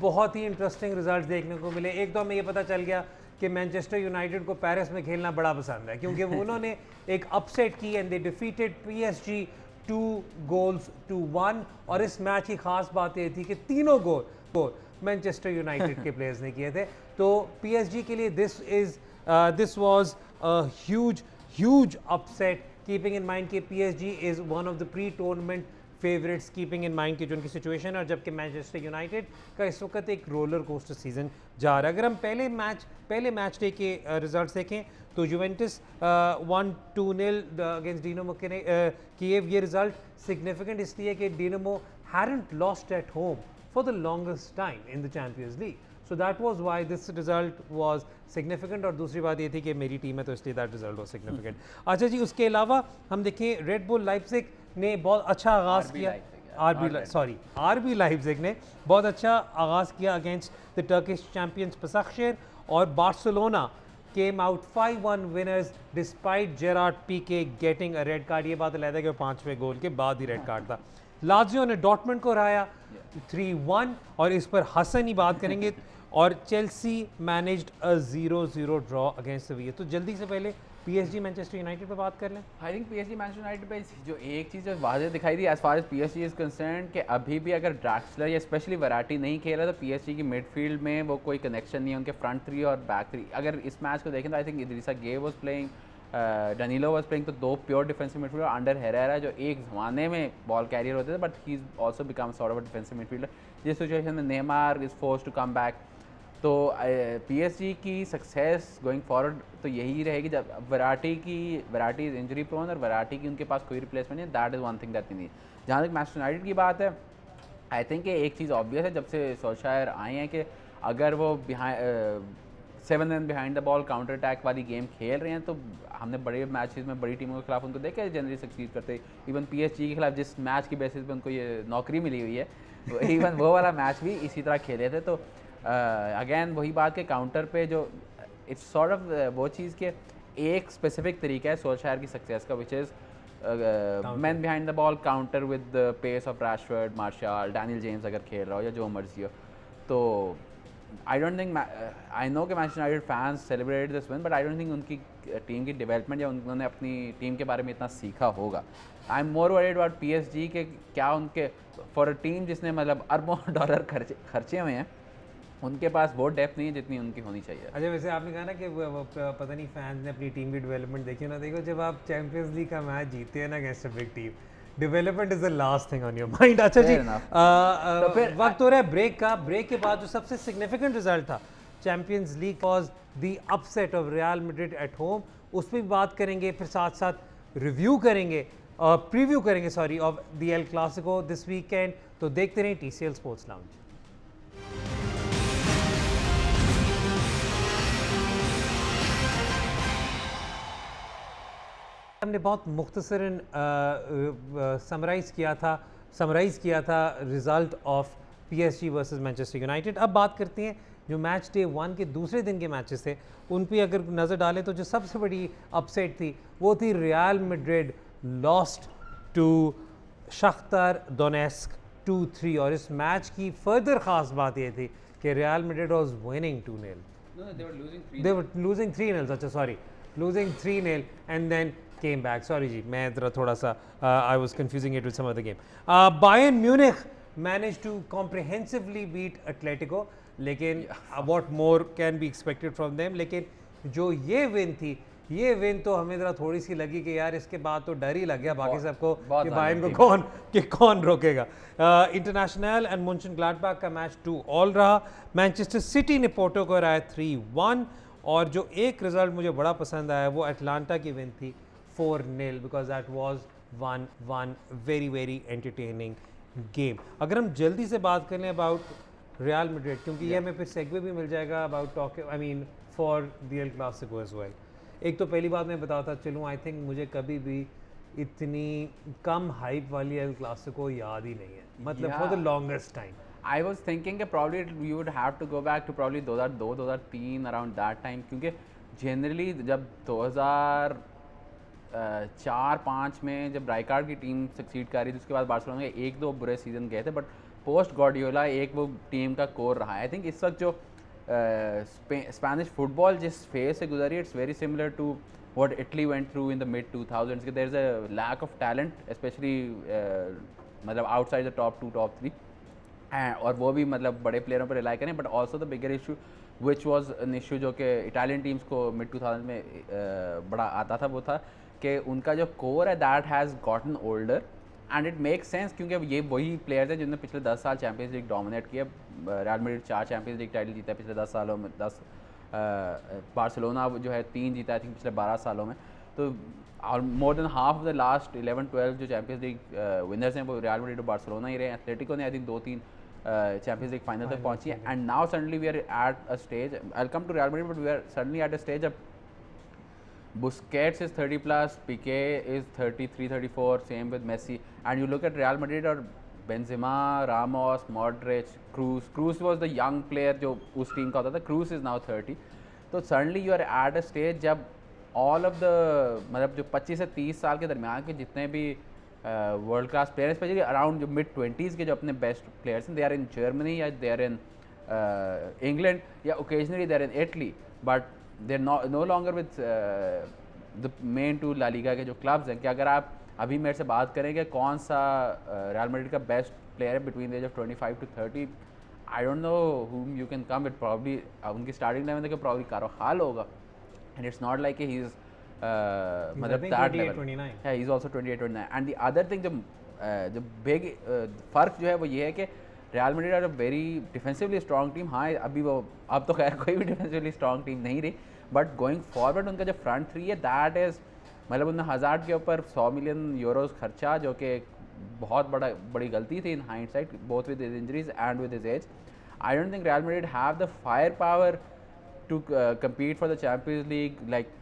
A: बहुत ही इंटरेस्टिंग रिजल्ट देखने को मिले। एक तो हमें ये पता चल गया कि मैनचेस्टर यूनाइटेड को पेरिस में खेलना बड़ा पसंद है, क्योंकि वो उन्होंने एक अपसेट की एंड दे डिफीटेड पीएसजी 2-1। और इस मैच की खास बात ये थी कि तीनों गोल मैनचेस्टर यूनाइटेड के प्लेयर्स ने किए थे। तो पीएसजी के लिए this was a huge upset, keeping in mind कि PSG is one of the pre tournament favourites, keeping in mind की जो उनकी सिचुएशन है, और जबकि मैनचेस्टर यूनाइटेड का इस वक्त एक रोलर कोस्टर सीजन जा रहा है। अगर हम पहले मैच डे के रिजल्ट्स देखें तो यूवेंटस 1-2 अगेंस्ट डिनामो कीव। ये रिजल्ट सिग्निफिकेंट इसलिए कि Dinamo hadn't lost at home for the longest time in the Champions league, so that was why this result was significant. और दूसरी बात ये थी कि मेरी टीम है तो इसलिए दैट रिजल्ट वाज सिग्निफिकेंट। अच्छा जी, उसके अलावा हम देखें रेड बुल लाइप्जिग ने बहुत अच्छा आगाज़ किया। आरबी लाइप्जिग ने बहुत अच्छा आगाज़ किया against the Turkish champions Basaksehir, और Barcelona came out 5-1 winners despite Gerard Pique getting a red card. ये बात अलग है कि 5वें गोल के बाद ही रेड कार्ड था। लाजियो ने डॉर्टमुंड को हराया 3-1, और इस पर हसन ही बात करेंगे। और चेल्सी मैनेज्ड अ 0-0 ड्रॉ अगेंस्ट सेविया। तो जल्दी से पहले पीएसजी मैनचेस्टर यूनाइटेड पे बात कर लें।
B: I think PSG Manchester United पे जो एक चीज़ वाज़ेह दिखाई दी as far as PSG is concern कि अभी भी अगर ड्रैक्सलर या स्पेशली वैरायटी नहीं खेल रहा तो पीएसजी की मिडफील्ड में वो कोई कनेक्शन नहीं है, उनके फ्रंट 3 और बैक 3। अगर इस मैच को देखें तो I think Idrissa Gueye was playing, Danilo was playing, तो 2 pure defensive midfielder, Ander Herrera जो एक ज़माने में बॉल कैरियर होते थे but he is also become sort of a defensive midfielder. जिस सिचुएशन में Neymar is forced to come back, तो PSG की सक्सेस गोइंग फॉरवर्ड तो यही रहेगी, जब वैराटी इज इंजरी प्रोन और वैराटी की उनके पास कोई रिप्लेसमेंट नहीं, that is one thing that need. जहाँ तक मैनचेस्टर यूनाइटेड की बात है, आई थिंक एक चीज़ ऑब्वियस है जब से सोल्शायर आए हैं कि अगर वो 7 run behind the ball counter attack वाली गेम खेल रहे हैं, तो हमने बड़े मैचेस में बड़ी टीमों के खिलाफ उनको देखा है जनरली सक्सीड करते। इवन PSG के खिलाफ जिस मैच की बेसिस पे उनको ये नौकरी मिली हुई है, इवन वो वाला मैच भी इसी तरह खेले थे। तो अगेन वही बात के काउंटर पे जो इट्स सॉर्ट ऑफ वो चीज़ के एक स्पेसिफिक तरीका है सोल्शायर की सक्सेस का, which is man behind the ball counter with the pace of Rashford, Martial, Daniel James अगर खेल रहा हो या जो मर्जी हो। तो I don't think, I know कि Manchester United fans celebrate this win, but I don't think उनकी टीम की डेवलपमेंट या उन्होंने अपनी टीम के बारे में इतना सीखा होगा। I am more worried about PSG के क्या उनके फॉर अ टीम जिसने मतलब अरबों डॉलर खर्चे हुए हैं, उनके पास वो डेप्थ नहीं है जितनी उनकी होनी चाहिए।
A: अच्छा, वैसे आपने कहा ना कि वो पता नहीं फैंस ने अपनी टीम की डेवलपमेंट देखी ना, देखो जब आप चैंपियंस लीग का मैच जीते हैं ना against a big team, development is the last thing on your mind. अच्छा जी,
B: Fair enough. तो फिर
A: वक्त हो रहा है ब्रेक का। ब्रेक के बाद जो सबसे सिग्निफिकेंट रिजल्ट था champions league was the upset of real Madrid at home, उस पर भी बात करेंगे, फिर साथ साथ रिव्यू करेंगे, प्रीव्यू करेंगे sorry, of the El Clasico this weekend. तो देखते रहिए TCL स्पोर्ट्स लाउंज। हमने बहुत मुख्तसरन समराइज़ किया था result of PSG versus Manchester United. अब बात करते हैं जो मैच डे 1 के दूसरे दिन के मैचेस थे, उन पे अगर नज़र डालें तो जो सबसे बड़ी अपसेट थी वो थी Real Madrid lost to Shakhtar Donetsk 2-3। और इस मैच की फर्दर ख़ास बात ये थी कि Real Madrid was winning 2-0, they were losing 3-0, अच्छा sorry, losing 3-0 and then came back. Sorry जी, मैं ज़रा थोड़ा सा I was confusing it with some other game. Bayern Munich managed to comprehensively beat Atletico, लेकिन what more can be expected from them। लेकिन जो ये win थी, ये विन तो हमें ज़रा थोड़ी सी लगी कि यार इसके बाद तो डर ही लग गया बाकी सबको कि बायर्न को कौन रोकेगा। इंटरनेशनल एंड मुंशन ग्लाडबाख का मैच 2-2 रहा। मैनचेस्टर सिटी ने पोर्टो को हराया 3-1। और जो एक रिज़ल्ट मुझे बड़ा पसंद आया वो अटलांटा की विन थी 4-0, because that was one very very entertaining game. अगर हम जल्दी से बात करें अबाउट रियल मैड्रिड, क्योंकि ये हमें फिर सेगवे भी मिल जाएगा about talk, I mean for the El Clasico as well. एक तो पहली बात मैं बताता चलूँ, आई थिंक मुझे कभी भी इतनी कम हाइप वाली एल क्लासिको याद ही नहीं है, मतलब for the longest time.
B: I was thinking कि probably you would have to go back to probably 2002-2003 around that time, क्योंकि generally जब 2004-5 में जब राइकार्ड की टीम सक्सीड कर रही थी, उसके बाद बार्सिलोना के 1-2 बुरे सीजन गए थे, बट पोस्ट गॉर्डियोला एक वो टीम का कोर रहा है। आई थिंक इस वक्त जो स्पेनिश फुटबॉल जिस फेज से गुजरी, it's very similar to what Italy went through in the mid 2000s। There is a lack of talent especially मतलब आउटसाइड द टॉप 2 टॉप 3, और वो भी मतलब बड़े प्लेयरों पर रिलाई करें। But also the bigger issue which was an issue जो कि इटालियन टीम्स को मिड 2000 में बड़ा आता था, वो था कि उनका जो कोर है that has gotten older and it makes sense, क्योंकि ये वही प्लेयर्स हैं जिन्होंने पिछले 10 साल चैंपियंस लीग डोमिनेट किया। Real Madrid 4 champions league title जीता है पिछले 10 सालों में, 10 बार्सिलोना जो है 3 जीता है आई थिंक पिछले 12 सालों में। तो और more than half of the last 11-12 जो चैंपियंस लीग विनर्स हैं वो रियल मैड्रिड और बार्सिलोना ही रहे। एथलेटिको ने I think 2-3 Champions League final तक पहुंची है। And now suddenly we are at a stage, I will come to Real Madrid, but we are suddenly at a stage अब Busquets is 30 plus, Piqué is 33, 34, same with Messi, and you look at Real Madrid or Benzema, Ramos, Modric, Cruz was the young player जो उस team का होता था, Cruz is now 30। तो suddenly you are at a stage जब all of the मतलब जो 25 से 30 साल के दरमियान के जितने भी world class player, specially around जो मिड 20s के जो अपने बेस्ट प्लेयर्स हैं, दे आर इन जर्मनी या दे आर इन इंग्लैंड या occasionally they are in Italy, but they are no longer with the main 2 La Liga के जो clubs हैं। कि अगर आप अभी मेरे से बात करें कि कौन सा रियल मैड्रिड का बेस्ट प्लेयर है between the age of 25 to 30, I don't know whom you can come with, probably उनकी स्टार्टिंग टाइम देखो प्रॉब्ली कारोखाल होगा, and it's not like he is मतलब दैट लेवल है, he is also 28-29। And the other thing जो big फ़र्क जो है वो ये है कि Real Madrid are a very defensively strong team. हाँ अभी वो अब तो खैर कोई भी डिफेंसिवली स्ट्रॉन्ग टीम नहीं रही, बट गोइंग फॉरवर्ड उनका जो फ्रंट थ्री है दैट इज़, मतलब उन्होंने हज़ार्ड के ऊपर 100 मिलियन यूरोस खर्चा, जो कि बहुत बड़ी गलती थी in hindsight, both with his injuries and with his age. I don't think Real Madrid have the fire power to compete for the Champions League, like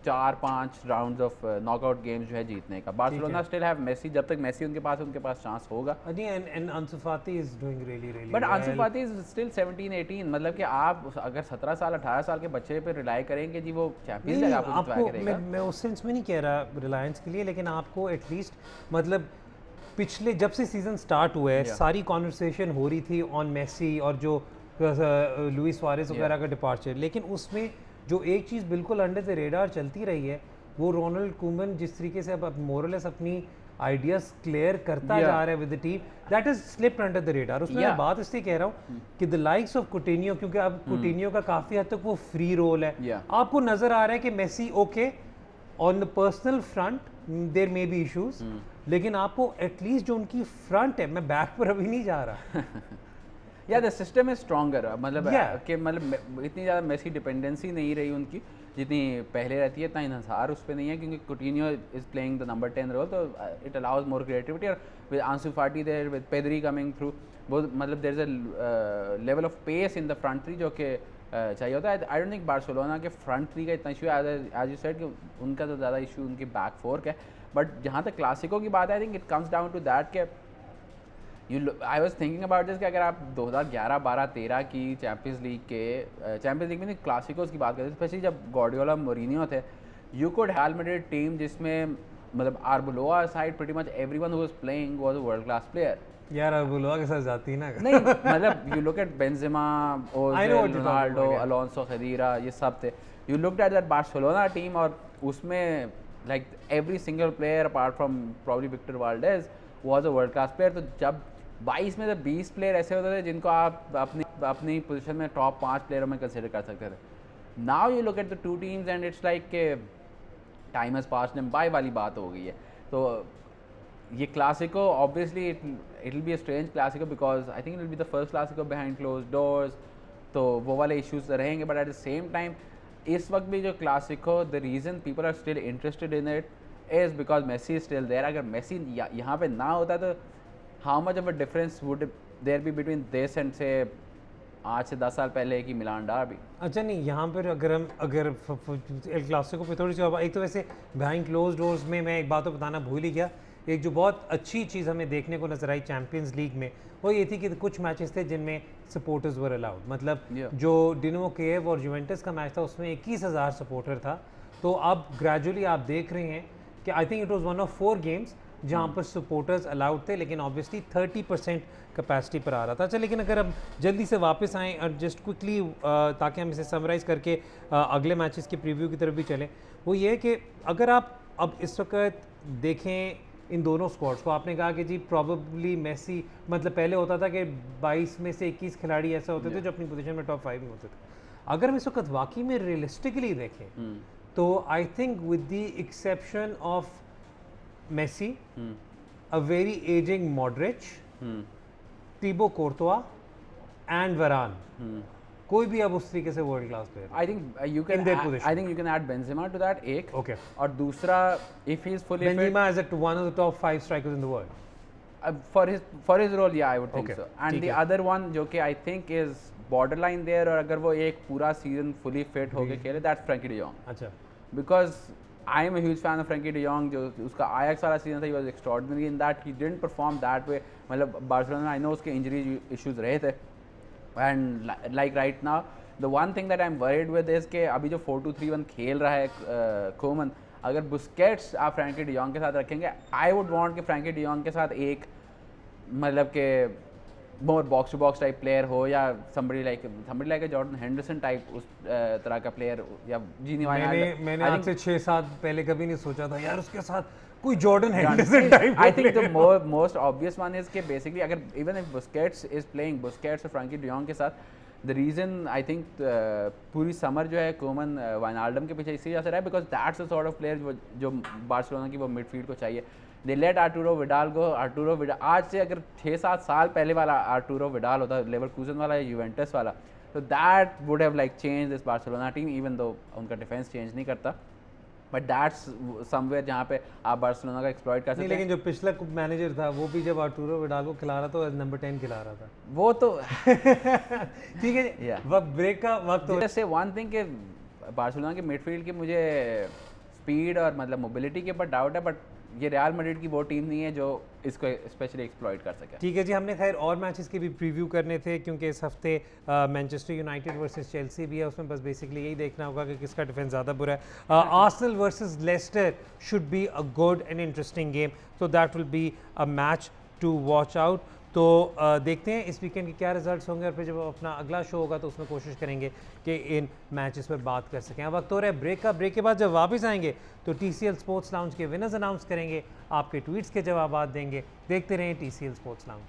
B: 4-5 rounds of knockout games जो है जीतने का। बार्सिलोना स्टिल हैव मेसी, जब तक Messi उनके पास chance होगा।
A: and Ansu Fati is doing really
B: but
A: well.
B: आंसू फाती is still 17-18, मतलब कि आप अगर 17 साल 18 साल के बच्चे पे रिलाई करेंगे जी वो चैंपियंस लीग आपको जितवा के देगा।
A: मैं उस सेंस में नहीं कह रहा रिलायंस के लिए, लेकिन आपको एटलीस्ट मतलब पिछले जब से सीजन स्टार्ट हुआ है सारी कॉन्वर्सेशन हो रही थी ऑन मेसी और जो लुइस सुआरेज वगैरह का डिपार्चर, लेकिन उसमें जो एक चीज़ बिल्कुल अंडर द रेडार चलती रही है वो रोनाल्ड कोमन जिस तरीके से अब मोरलेस अपनी आइडियाज क्लियर करता जा रहा है with the team, that is slipped under the radar. उसमें मैं बात इसलिए कह रहा हूँ कि द लाइक्स ऑफ कुटिन्यो, क्योंकि अब कुटिन्यो का काफ़ी हद तक वो फ्री रोल है, आपको नज़र आ रहा है कि Messi okay on the personal front there may be issues, लेकिन आपको एटलीस्ट जो उनकी फ्रंट है, मैं बैक पर अभी नहीं जा रहा
B: या द सिस्टम इज स्ट्रॉन्गर, मतलब कि मतलब इतनी ज़्यादा मेसी डिपेंडेंसी नहीं रही उनकी जितनी पहले रहती है, इतना इन्हसार उस पर नहीं है, क्योंकि Coutinho is playing the number 10 role, तो इट अलाउज मोर क्रिएटिविटी। और with Ansu Fati there, with Pedri coming through, वो मतलब there is a level of pace in the front three जो कि चाहिए होता है। आई डोंट थिंक बार्सिलोना के फ्रंट थ्री का इतना इशू है, एज यू सेड कि उनका तो ज़्यादा इशू उनकी बैक फोर का है। बट जहाँ तक क्लासिको की बात है, I think it comes down to that के I was thinking about this कि अगर आप 2011, 12, 13 की चैम्पियंस लीग में नहीं क्लासिकोस की बात करते, स्पेशली जब गार्डियोला मोरिनियो थे, you could Real Madrid team जिसमें मतलब Arbeloa side pretty much everyone who was playing was a world class player.
A: यार आर्बुलोआ के साथ जाती ना
B: नहीं मतलब you look at Benzema, Ozil, Ronaldo, Alonso, Khedira, ये सब थे। You looked at that Barcelona team और उसमें like every single player apart from probably Victor Valdes was a world class player. तो जब 22 में तो 20 प्लेयर ऐसे होते थे जिनको आप अपनी पोजीशन में टॉप 5 प्लेयरों में कंसिडर कर सकते थे। Now you look at the two teams and it's like के time has passed and bye वाली बात हो गई है। तो ये Clasico obviously it will be a strange Clasico because I think it will be the first Clasico behind closed doors, तो वो वाले इश्यूज रहेंगे। But at the same time इस वक्त भी जो Clasico, the reason people are still interested in it is because Messi is still there. अगर Messi यहाँ पे ना होता तो how much of a difference would there be between this and से आज से 10 साल पहले की मिलान डार्बी।
A: अच्छा नहीं, यहाँ पर अगर एल क्लासिको पे थोड़ी सी एक तो वैसे बिहाइंड क्लोज डोर्स में मैं एक बात तो बताना भूल ही गया, एक जो बहुत अच्छी चीज़ हमें देखने को नजर आई चैम्पियंस लीग में वो ये थी कि कुछ मैचेस थे जिनमें सपोर्टर्स वर अलाउड, मतलब जो डिनामो कीव और जुवेंटस का मैच था उसमें 21,000 सपोर्टर था। तो अब ग्रेजुअली आप देख रहे हैं कि I think it was one of 4 games जहाँ पर सपोर्टर्स अलाउड थे, लेकिन ऑब्वियसली 30% कैपेसिटी पर आ रहा था। अच्छा, लेकिन अगर हम जल्दी से वापस आएँ और जस्ट क्विकली ताकि हम इसे समराइज़ करके अगले मैचेस के प्रीव्यू की तरफ भी चलें, वो ये है कि अगर आप अब इस वक्त देखें इन दोनों स्क्वाड्स को, आपने कहा कि जी प्रॉबेबली मेसी, मतलब पहले होता था कि 22 में से 21 खिलाड़ी ऐसे होते थे जो अपनी पोजीशन में टॉप 5 में होते थे। अगर हम इस वक्त वाकई में रियलिस्टिकली देखें तो I think with the exception of Messi, a very aging Modric, Thibaut Courtois and Varane, कोई भी अब उस तरीके से world class player.
B: I think you can add Benzema to that एक।
A: Okay.
B: और दूसरा if he is fully fit,
A: Benzema is one of the top 5 strikers in the world.
B: For his role, yeah, I would think
A: Okay.
B: so. And the other one जो कि I think is borderline there, और अगर वो एक पूरा season fully fit होके खेले, that's Frankie de Jong.
A: अच्छा।
B: Because I am a huge fan of Frankie de Jong, जो उसका Ajax वाला सीजन था, he was extraordinary in that, he didn't perform that way। मतलब बार्सिलोना I know उसके injury issues रहे थे, and like right now the one thing that I'm worried with is कि अभी जो 4-2-3-1 खेल रहा है कोमन, अगर बुस्केट्स आप फ्रैंकी de Jong के साथ रखेंगे, I would want कि फ्रैंकी de Jong के साथ एक मतलब के more box to box type player हो, या somebody like a Jordan Henderson type उस तरह का प्लेयर, या जीनी वाइनाल्डो।
A: मैंने आज से 6-7 पहले कभी नहीं सोचा था यार उसके साथ कोई Jordan Henderson type.
B: I think the most obvious one is के बेसिकली अगर even if Busquets is playing, Busquets और फ्रैंकी de Jong के साथ, द रीज़न आई थिंक पूरी समर जो है कोमन वाइनाल्डम के पीछे इसी वजह से रहा है, because that's the sort of player जो बार्सिलोना की वो मिडफील्ड को चाहिए। दे लेट आर्टूरो विडाल गो। आर्टूरो विडाल आज से अगर 6-7 साल पहले वाला आर्टूरो विडाल होता, लेवरकूजन वाला या यूवेंटस वाला, तो that would have like change this Barcelona team, even though उनका डिफेंस चेंज नहीं करता, बट दैट्स समवेयर जहाँ पे आप बार्सिलोना का एक्सप्लॉइट कर सकते हैं।
A: लेकिन जो पिछला मैनेजर था वो भी जब आर्टूरो विडाल को खिला रहा था नंबर 10 खिला रहा था
B: वो तो
A: ठीक है जी।
B: Yeah.
A: वक्त ब्रेक का वक्त हो
B: से वन थिंग कि बार्सिलोना के मिडफील्ड की मुझे स्पीड और मतलब मोबिलिटी के ऊपर डाउट है, बट ये रियल मैड्रिड की वो टीम नहीं है जो इसको स्पेशली एक्सप्लॉइट कर सके।
A: ठीक है जी, हमने खैर और मैचेस के भी प्रीव्यू करने थे क्योंकि इस हफ्ते मैनचेस्टर यूनाइटेड वर्सेस चेल्सी भी है, उसमें बस बेसिकली यही देखना होगा कि किसका डिफेंस ज़्यादा बुरा है। Arsenal versus Leicester should be a good and interesting game, so that will be a match to watch out. तो देखते हैं इस वीकेंड के क्या रिजल्ट्स होंगे और फिर जब अपना अगला शो होगा तो उसमें कोशिश करेंगे कि इन मैचेस पर बात कर सकें। अब वक्त हो रहा है ब्रेक का। ब्रेक के बाद जब वापस आएंगे तो TCL स्पोर्ट्स लाउंज के विनर्स अनाउंस करेंगे, आपके ट्वीट्स के जवाब देंगे। देखते रहें TCL स्पोर्ट्स लाउंज।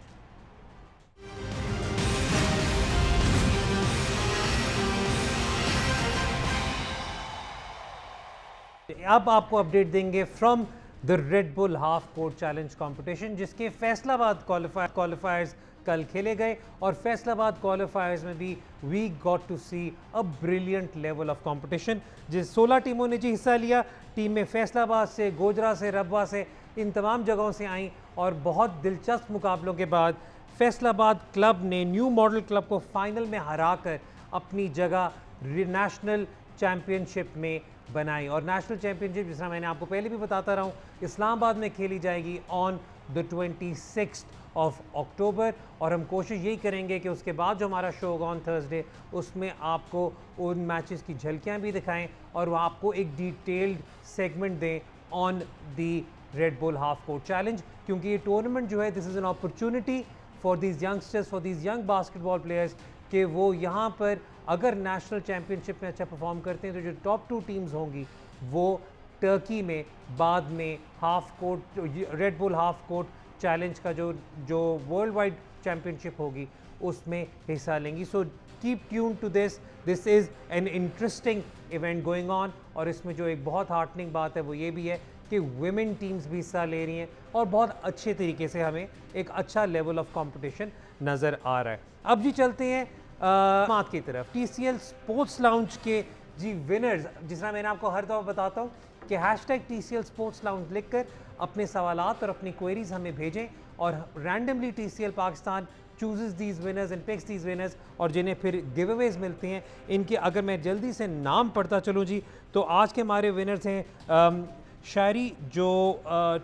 A: अब आपको अपडेट देंगे from the red Bull half court challenge competition, जिसके फैसलाबाद क्वालिफायर्स कल खेले गए और फैसलाबाद क्वालिफायर्स में भी we got to see a brilliant level of competition. जिस 16 टीमों ने जी हिस्सा लिया, टीम में फैसलाबाद से, गोजरा से, रबवा से, इन तमाम जगहों से आई और बहुत दिलचस्प मुकाबलों के बाद फैसलाबाद क्लब ने न्यू मॉडल क्लब को फाइनल में हराकर अपनी जगह नेशनल चैम्पियनशिप में बनाई। और नेशनल चैम्पियनशिप, जिस तरह मैंने आपको पहले भी बताता रहा हूँ, इस्लामाबाद में खेली जाएगी ऑन द 26 ऑफ अक्टूबर और हम कोशिश यही करेंगे कि उसके बाद जो हमारा शो होगा ऑन थर्सडे, उसमें आपको उन मैचेस की झलकियाँ भी दिखाएं और वह आपको एक डिटेल्ड सेगमेंट दें on the red Bull half court challenge, क्योंकि ये टूर्नामेंट जो है, this is an opportunity for these youngsters, for these young basketball players, कि वो यहाँ पर अगर नेशनल चैम्पियनशिप में अच्छा परफॉर्म करते हैं तो जो टॉप 2 टीम्स होंगी वो टर्की में बाद में half court Red Bull half court challenge का जो वर्ल्ड वाइड चैम्पियनशिप होगी उसमें हिस्सा लेंगी। So keep tune to this is an interesting event going on. और इसमें जो एक बहुत हार्टनिंग बात है वो ये भी है कि वुमेन टीम्स भी हिस्सा ले रही हैं और बहुत अच्छे तरीके से हमें एक अच्छा लेवल ऑफ कंपटीशन नज़र आ रहा है। अब जी चलते हैं बात की तरफ। TCL स्पोर्ट्स लाउंज के जी विनर्स, जिस तरह मैंने आपको हर दफ़ा बताता हूँ कि #TCL स्पोर्ट्स लाउंज लिखकर अपने सवालात और अपनी क्वेरीज हमें भेजें और randomly TCL Pakistan chooses these winners and picks these winners, और जिन्हें फिर गिव अवेज मिलते हैं। इनके अगर मैं जल्दी से नाम पढ़ता चलूँ जी, तो आज के हमारे विनर्स हैं शायरी जो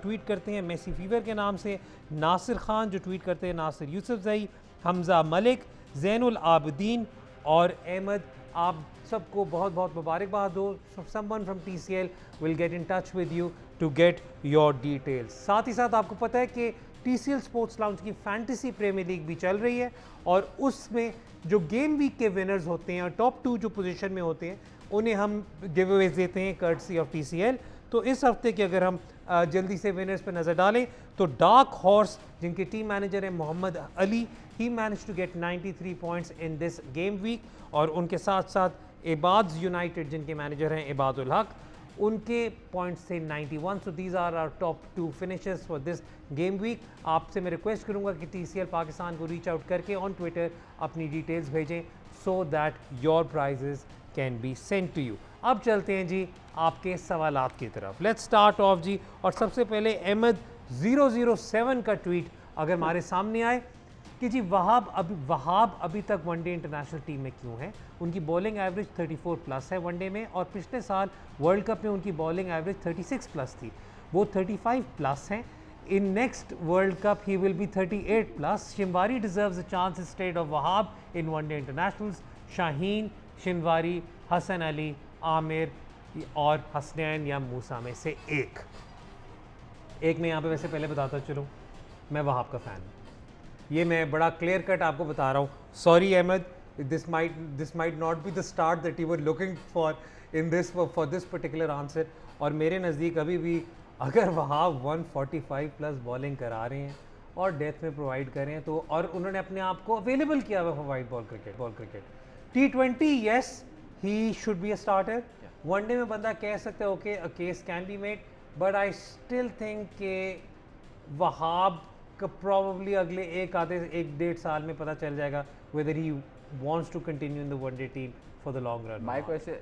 A: ट्वीट करते हैं मेसी फीवर के नाम से, नासिर खान जो ट्वीट करते हैं नासिर यूसुफजई, हमज़ा मलिक, ज़ैनुल आबदीन और अहमद। आप सबको बहुत बहुत मुबारकबाद हो। Someone from TCL will get in touch with you to get your details. साथ ही साथ आपको पता है कि TCL स्पोर्ट्स लाउंज की फैंटेसी प्रीमियर लीग भी चल रही है और उसमें जो गेम वीक के विनर्स होते हैं और टॉप 2 जो पोजीशन में होते हैं उन्हें हम गिव अवेज देते हैं कर्टसी ऑफ TCL। तो इस हफ्ते के अगर हम जल्दी से विनर्स पर नज़र डालें तो डार्क हॉर्स, जिनके टीम मैनेजर हैं Mohammad Ali, he manage to get 93 points in this game week. और उनके साथ साथ इबाद्स यूनाइटेड, जिनके मैनेजर हैं इबादुल हक, उनके पॉइंट्स थे 91। So these are our top 2 finishers for this game week. आपसे मैं रिक्वेस्ट करूंगा कि TCL पाकिस्तान को रीच आउट करके ऑन ट्विटर अपनी डिटेल्स भेजें so that your prizes can be sent to you. अब चलते हैं जी आपके सवालात की तरफ। लेट्स स्टार्ट ऑफ जी। और सबसे पहले अहमद 007 का ट्वीट अगर हमारे सामने आए कि जी वहाब अभी तक वनडे इंटरनेशनल टीम में क्यों है। उनकी बॉलिंग एवरेज 34 प्लस है वनडे में, और पिछले साल वर्ल्ड कप में उनकी बॉलिंग एवरेज 36 प्लस थी, वो 35 प्लस हैं। In next World Cup he will be 38 plus. Shinwari deserves a chance instead of Wahab in one day internationals. Shaheen, Shinwari, Hasan Ali, Aamir और हसनैन या मूसा में से एक मैं यहाँ पे वैसे पहले बताता चलूँ, मैं वहाब का फ़ैन हूँ। ये मैं बड़ा क्लियर कट आपको बता रहा हूँ। Sorry Ahmed, this might not be the start that you were looking for in this for this particular answer. और मेरे नज़दीक अभी भी अगर वहाब 145 प्लस बॉलिंग करा रहे हैं और डेथ में प्रोवाइड कर रहे हैं तो, और उन्होंने अपने आप को अवेलेबल किया हुआ for white ball cricket T20, yes he should be a starter. One day में बंदा कह सकता है okay, a case can be made, but I still think के वहाब का प्रॉब्ली अगले एक आधे 1-1.5 साल में पता चल जाएगा whether he wants to continue in the one-day team for the long run.
B: Mike वैसे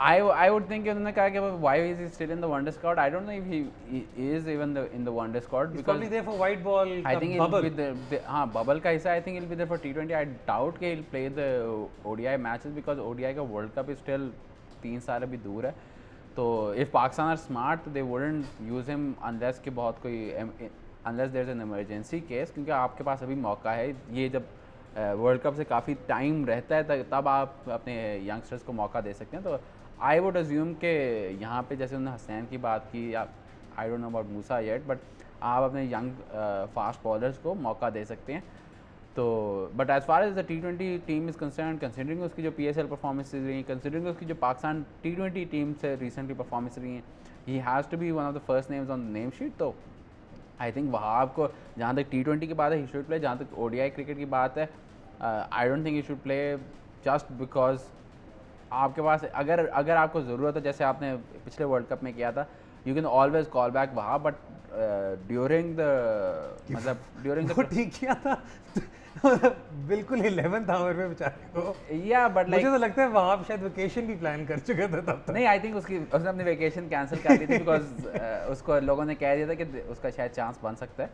B: I would think उन्होंने कहा कि why is he still in the one day squad? I don't know if he is even in the one day squad
A: He's
B: because
A: probably there for white ball.
B: I think he'll
A: bubble.
B: be the हाँ bubble का हिस्सा I think he'll be there for T20. I doubt कि he'll play the ODI matches because ODI का World Cup is still 3 साल अभी दूर है. तो if Pakistan are smart they wouldn't use him unless कि बहुत कोई unless there's an emergency case क्योंकि आपके पास अभी मौका है ये जब वर्ल्ड कप से काफ़ी टाइम रहता है तब आप अपने यंगस्टर्स को मौका दे सकते हैं. तो आई वुड अज्यूम कि यहाँ पे जैसे उन्होंने हसनैन की बात की आई don't know about Musa yet but आप अपने यंग फास्ट बॉलर्स को मौका दे सकते हैं. तो but as far as the T20 team is concern considering उसकी जो PSL परफॉर्मेंसेज रही हैं कंसिडरिंग उसकी जो पाकिस्तान T20 टीम से रिसेंटली परफॉर्मेंस रही हैं he has to be one of the first names on the name sheet. तो आई थिंक वहाब को जहाँ तक T20 की बात है ही शुड प्ले. जहाँ तक ODI क्रिकेट की बात है I don't think he should play just because आपके पास अगर आपको ज़रूरत है जैसे आपने पिछले वर्ल्ड कप में किया था you can always call back Wahab but during the
A: ठीक किया था बिल्कुल 11th आवर में बेचारे को.
B: या बट
A: मुझे तो लगता है वहाब शायद वेकेशन भी प्लान कर चुका था तब तक.
B: नहीं आई थिंक उसने अपनी वेकेशन कैंसिल कर दी थी बिकॉज उसको लोगों ने कह दिया था कि उसका शायद चांस बन सकता है.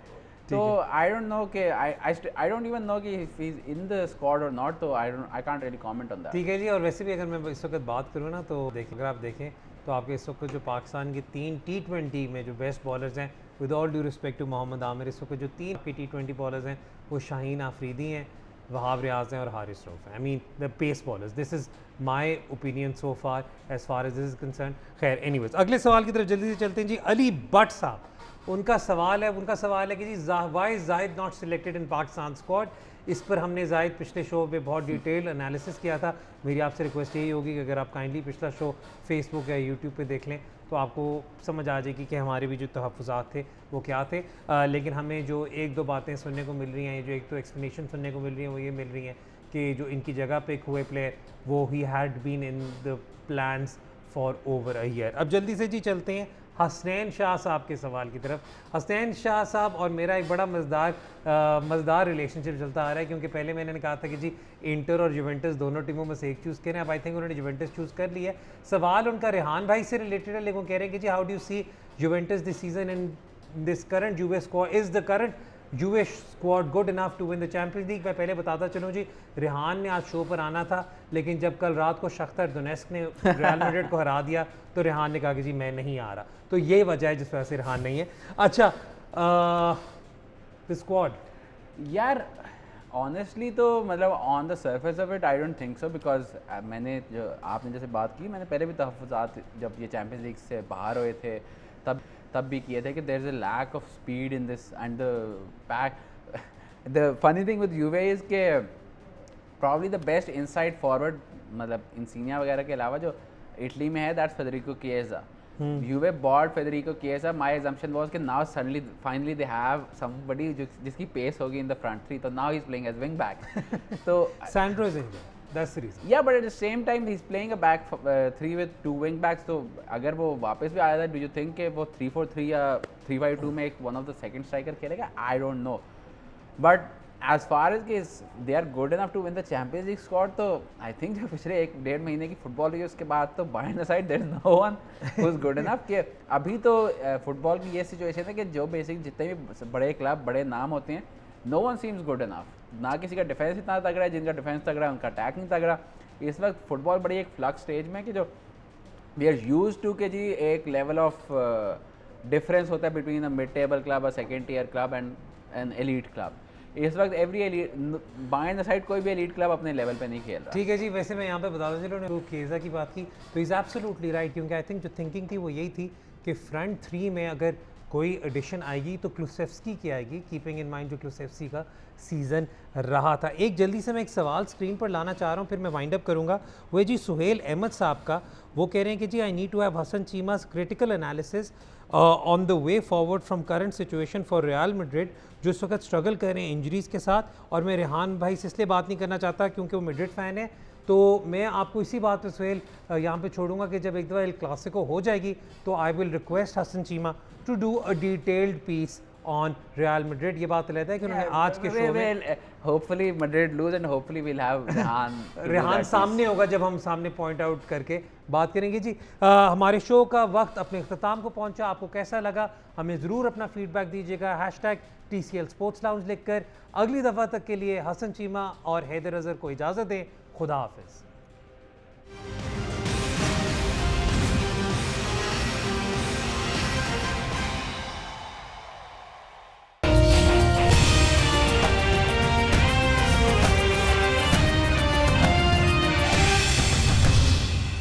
B: तो आई डोंट नो कि आई डोंट इवन नो कि if he is in the squad और नॉट. तो I can't really comment on that.
A: ठीक है जी. और वैसे भी अगर मैं इस वक्त बात करूँ ना तो अगर आप देखें तो आपके इस वक्त जो पाकिस्तान की 3 T20 में जो बेस्ट बॉलर्स हैं with all due respect to Mohammad Aamir इस वक्त जो 3 के T20 बॉलर्स हैं वो शाहीन आफरीदी हैं वहाब रियाज हैं और हारिस रऊफ हैं. I mean the pace bowlers. This is my opinion so far as far as this is concern. खैर एनीवेज अगले सवाल की तरफ जल्दी से चलते हैं जी. अली भट्ट साहब उनका सवाल है कि जी why Zahid not selected in Pakistan squad. इस पर हमने जाहिद पिछले शो पे बहुत डिटेल एनालिसिस किया था. मेरी आपसे रिक्वेस्ट यही होगी कि अगर आप काइंडली पिछला शो फेसबुक या यूट्यूब पे देख लें तो आपको समझ आ जाएगी कि हमारे भी जो तहफ़्फ़ुज़ात थे वो क्या थे. लेकिन हमें जो 1-2 बातें सुनने को मिल रही हैं जो एक तो एक्सप्लेनेशन सुनने को मिल रही हैं वो ये मिल रही हैं कि जो इनकी जगह पे हुए प्लेयर वो he had been in the plans for over a year. अब जल्दी से जी चलते हैं हसनैन शाह साहब के सवाल की तरफ. हसनैन शाह साहब और मेरा एक बड़ा मज़ेदार रिलेशनशिप चलता आ रहा है क्योंकि पहले मैंने कहा था कि जी इंटर और जुवेंटस दोनों टीमों में से एक चूज़ करें. अब आई थिंक उन्होंने जुवेंटस चूज़ कर लिया है. सवाल उनका रेहान भाई से रिलेटेड है लेकिन कह रहे हैं कि जी how do you see Juventus this season in this current Juve squad. Is the current Juve squad good enough to win the Champions League. मैं पहले बताता चलूँ जी रेहान ने आज शो पर आना था लेकिन जब कल रात को शख्तर दोनेस्क ने रियल मैड्रिड को हरा दिया तो रेहान ने कहा कि जी मैं नहीं आ रहा. तो ये वजह है जिस वजह से रेहान नहीं है. अच्छा द स्क्वाड
B: यार ऑनेस्टली तो मतलब on the surface of it I don't think so because मैंने जो आपने जैसे बात की मैंने पहले भी तहफ़्फ़ुज़ात जब ये चैम्पियंस लीग से बाहर हुए थे तब भी किए थे कि there is a lack of speed in this and the pack. The funny thing with Juve is के probably the best inside forward मतलब इंसिनिया वगैरह के अलावा जो इटली में है that's Federico Chiesa. Juve bought Federico Chiesa. My assumption was कि now suddenly finally they have somebody जिसकी pace होगी in the front three. So now he's playing as wing back. So
A: Sandro is injured. That's the reason.
B: Yeah, but at the same time he's playing a back three with 2 wing backs. तो अगर वो वापस भी आया था, do you think कि वो 3-4-3 या 3-5-2 में एक one of the second striker खेलेगा? I don't know. But as far as they are good enough to win the Champions League squad, तो I think जो पिछले 1-1.5 महीने की फुटबॉल हुई उसके बाद तो behind the side there is no one who is good enough. कि अभी तो फुटबॉल की ये सिचुएशन है कि जो बेसिक जितने भी बड़े क्लब बड़े नाम होते हैं no one seems good enough. ना किसी का डिफेंस इतना तगड़ा है, जिनका डिफेंस तगड़ा है उनका अटैक नहीं तगड़ा. इस वक्त फुटबॉल बड़ी एक फ्लक्स स्टेज में कि जो वी आर यूज्ड टू के जी एक लेवल ऑफ डिफरेंस होता है between a mid table club, a second tier club and an elite club. इस वक्त every elite behind the side कोई भी एलीट क्लब अपने लेवल पे नहीं खेल रहा.
A: ठीक है जी. वैसे मैं यहाँ पे बताता चलो ने केज़ा की बात की तो इज़ एब्सोल्युटली राइट क्योंकि आई थिंक जो थिंकिंग थी वो यही थी कि फ्रंट 3 में अगर कोई एडिशन आएगी तो क्लुसेफ्स्की की आएगी, कीपिंग इन माइंड जो क्लुसेफ्स्की का सीज़न रहा था. एक जल्दी से मैं एक सवाल स्क्रीन पर लाना चाह रहा हूँ फिर मैं वाइंड अप करूँगा. वो जी सुहेल अहमद साहब का. वो कह रहे हैं कि जी I need to have Hasan Cheema's critical analysis on the way forward from current situation for Real Madrid जो इस वक्त स्ट्रगल कर रहे हैं इंजरीज़ के साथ. और मैं रेहान भाई से इसलिए बात नहीं करना चाहता क्योंकि वो मैड्रिड फ़ैन है तो मैं आपको इसी बात पे सुहेल यहाँ पे छोड़ूंगा कि जब एक दफ़ा एल क्लासिको हो जाएगी तो I will request Hasan Cheema to do a detailed piece on Real Madrid. ये बात रहता है कि उन्होंने आज के शो में
B: hopefully Madrid lose and hopefully will have
A: Rehan सामने होगा जब हम सामने पॉइंट आउट करके बात करेंगे जी। हमारे शो का वक्त अपने अख्ताम को पहुंचा। आपको कैसा लगा हमें ज़रूर अपना फीडबैक दीजिएगा #TCL स्पोर्ट्स लाउंज लिखकर। अगली दफ़ा तक के लिए हसन चीमा और हैदर अज़हर को इजाज़त दें। खुदा हाफिज़।